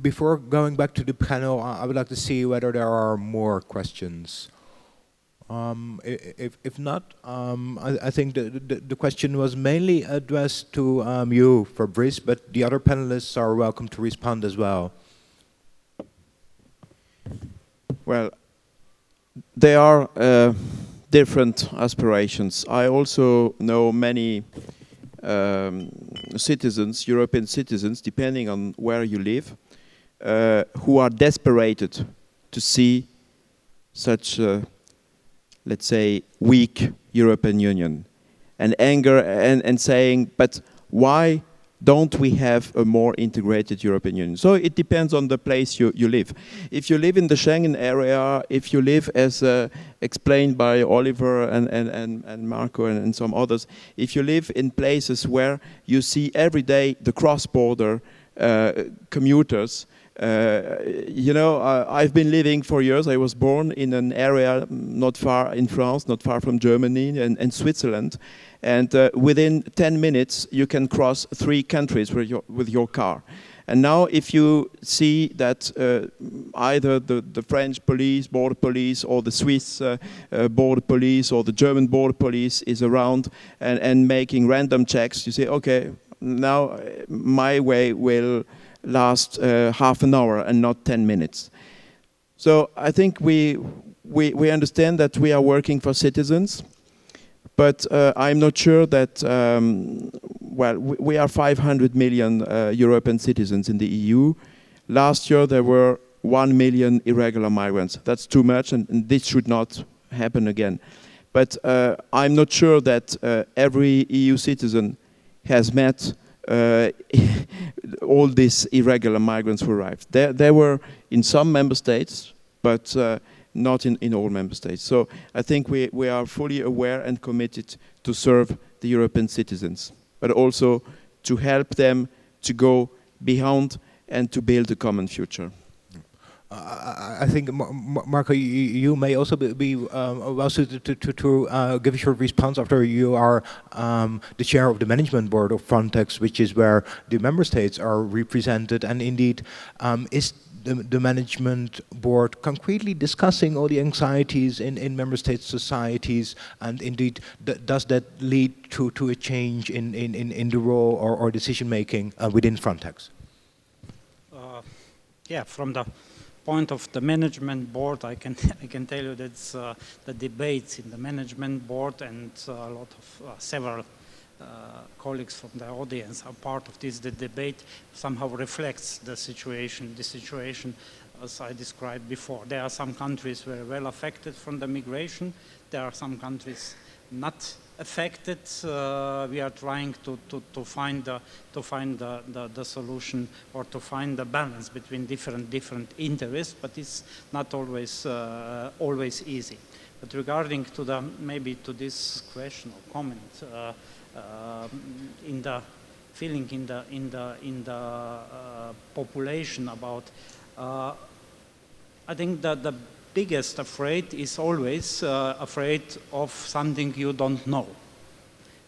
Before going back to the panel, I would like to see whether there are more questions. If not, I think the question was mainly addressed to you, Fabrice, but the other panelists are welcome to respond as well. Well, there are different aspirations. I also know many citizens, European citizens, depending on where you live, who are desperate to see such let's say, weak European Union, and anger and saying, but why don't we have a more integrated European Union? So it depends on the place you live. If you live in the Schengen area, if you live, as explained by Oliver and Marko and some others, if you live in places where you see every day the cross-border commuters, you know, I've been living for years. I was born in an area not far in France, not far from Germany and Switzerland. And within 10 minutes, you can cross 3 countries with your car. And now if you see that either the French police, border police, or the Swiss border police, or the German border police is around and making random checks, you say, okay, now my way will last half an hour and not 10 minutes. So I think we understand that we are working for citizens, but I'm not sure that, well, we are 500 million European citizens in the EU. Last year there were 1 million irregular migrants. That's too much, and this should not happen again. But I'm not sure that every EU citizen has met all these irregular migrants who arrived. There were in some member states, but not in all member states. So I think we are fully aware and committed to serve the European citizens, but also to help them to go beyond and to build a common future. I think, Marko, you may also be well suited to give a short response after you are the chair of the management board of Frontex, which is where the member states are represented. And indeed, is the management board concretely discussing all the anxieties in member state societies, and indeed does that lead to a change in the role or decision making within Frontex? Yeah, from the point of the management board, I can tell you that the debates in the management board, and a lot of several colleagues from the audience are part of this. The debate somehow reflects the situation. The situation, as I described before, there are some countries very well affected from the migration. There are some countries not affected. We are trying to find the solution, or to find the balance between different interests, but it's not always always easy. But regarding to maybe to this question or comment, in the feeling in the population about, I think that the biggest afraid is always afraid of something you don't know.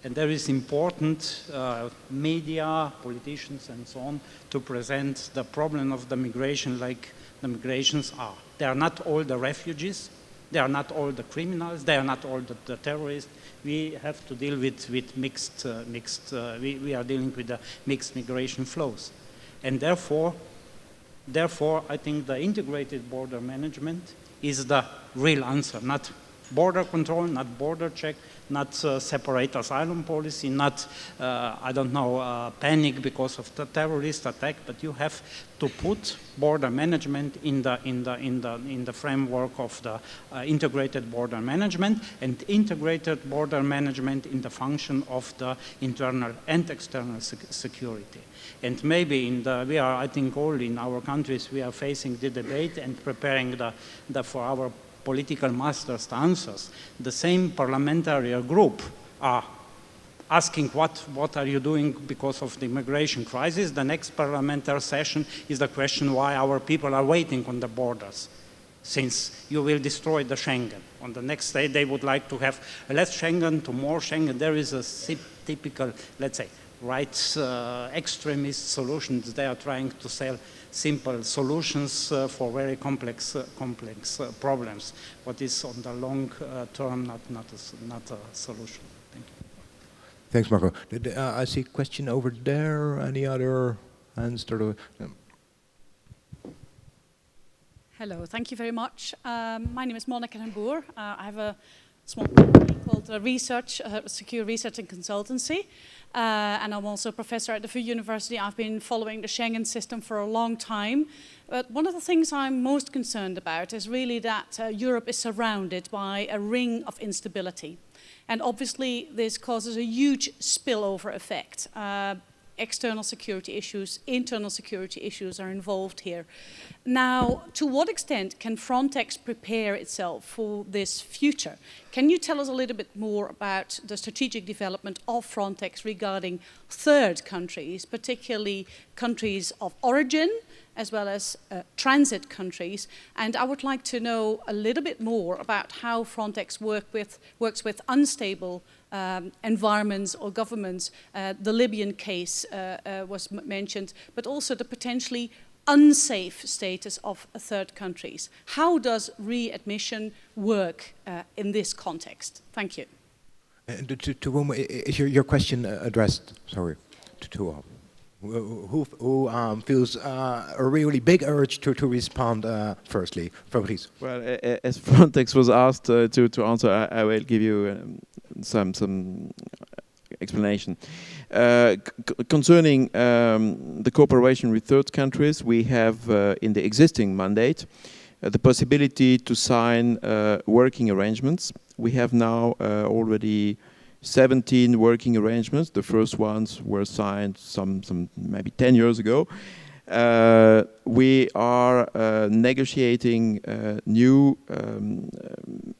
And there is important media, politicians and so on to present the problem of the migration like the migrations are. They are not all the refugees, they are not all the criminals, they are not all the terrorists. We have to deal with mixed, we are dealing with the mixed migration flows. And therefore, I think the integrated border management is the real answer, not border control, not border check, not separate asylum policy, not, I don't know, panic because of the terrorist attack, but you have to put border management in the framework of the integrated border management, and integrated border management in the function of the internal and external security. And maybe we are, I think, all in our countries, we are facing the debate and preparing for our political masters the answers. The same parliamentary group are asking what are you doing because of the immigration crisis. The next parliamentary session is the question why our people are waiting on the borders, since you will destroy the Schengen. On the next day they would like to have less Schengen to more Schengen. There is a typical, let's say, right extremist solutions. They are trying to sell simple solutions for very complex problems. What is on the long term not a solution. Thank you. Thanks, Marko. I see a question over there. Any other hands? Hello, thank you very much. My name is Monica Den Boer. I have a small company called Secure Research and Consultancy. And I'm also a professor at the VU University. I've been following the Schengen system for a long time. But one of the things I'm most concerned about is really that Europe is surrounded by a ring of instability. And obviously this causes a huge spillover effect. External security issues, internal security issues are involved here. Now, to what extent can Frontex prepare itself for this future? Can you tell us a little bit more about the strategic development of Frontex regarding third countries, particularly countries of origin, as well as transit countries? And I would like to know a little bit more about how Frontex works with unstable environments or governments. The Libyan case was mentioned, but also the potentially unsafe status of third countries. How does readmission work in this context? Thank you. To whom is your question addressed? Sorry, to all. who feels a really big urge to respond firstly? Fabrice. Well, as Frontex was asked to answer, I will give you some explanation. Concerning the cooperation with third countries, we have in the existing mandate the possibility to sign working arrangements. We have now already 17 working arrangements. The first ones were signed some maybe 10 years ago. We are negotiating new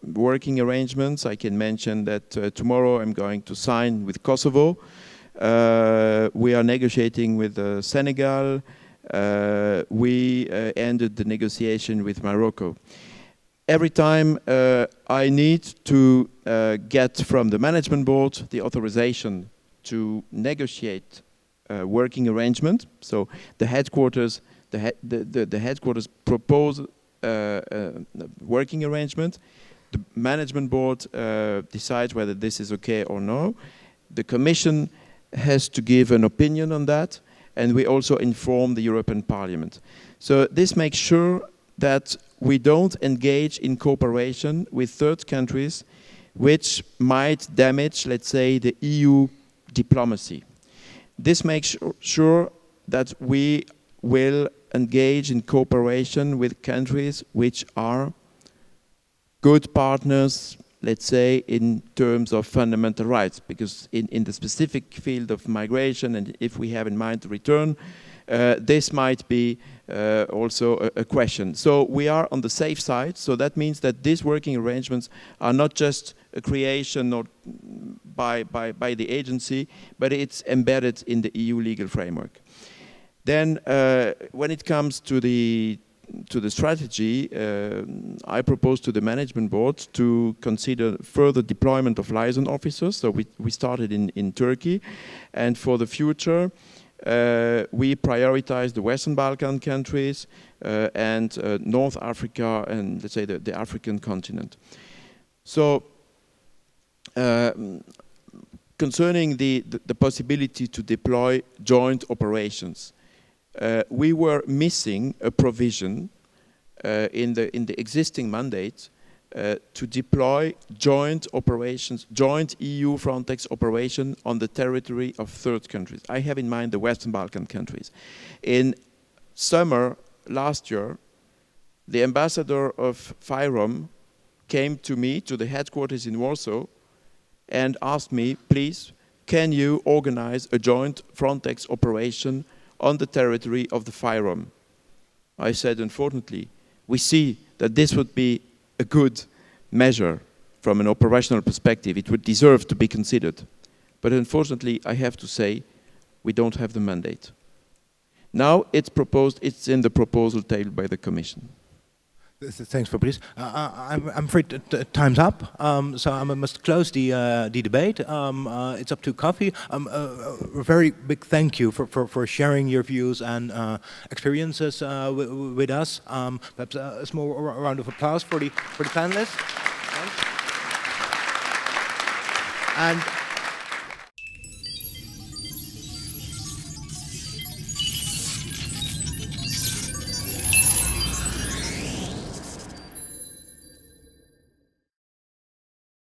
working arrangements. I can mention that tomorrow I'm going to sign with Kosovo. We are negotiating with Senegal. We ended the negotiation with Morocco. Every time I need to get from the management board the authorization to negotiate working arrangement. So the headquarters, the headquarters propose working arrangement. The management board decides whether this is okay or no. The Commission has to give an opinion on that, and we also inform the European Parliament. So this makes sure that we don't engage in cooperation with third countries which might damage, let's say, the EU diplomacy. This makes sure that we will engage in cooperation with countries which are good partners, let's say, in terms of fundamental rights, because in the specific field of migration, and if we have in mind the return, this might be also a question. So we are on the safe side, so that means that these working arrangements are not just a creation or by the agency, but it's embedded in the EU legal framework. Then when it comes to the strategy, I propose to the management board to consider further deployment of liaison officers. So we started in Turkey, and for the future we prioritize the Western Balkan countries and North Africa and, let's say, the African continent. So concerning the possibility to deploy joint operations, we were missing a provision in the existing mandate to deploy joint operations, joint EU Frontex operation on the territory of third countries. I have in mind the Western Balkan countries. In summer last year, the ambassador of FYROM came to me, to the headquarters in Warsaw, and asked me, please, can you organize a joint Frontex operation on the territory of the FYROM? I said, unfortunately, we see that this would be a good measure from an operational perspective. It would deserve to be considered. But unfortunately, I have to say, we don't have the mandate. Now it's proposed, it's in the proposal tabled by the Commission. Thanks, Fabrice. I'm afraid time's up, so I must close the debate. It's up to coffee. A very big thank you for sharing your views and experiences with us. Perhaps a small round of applause for the panelists. And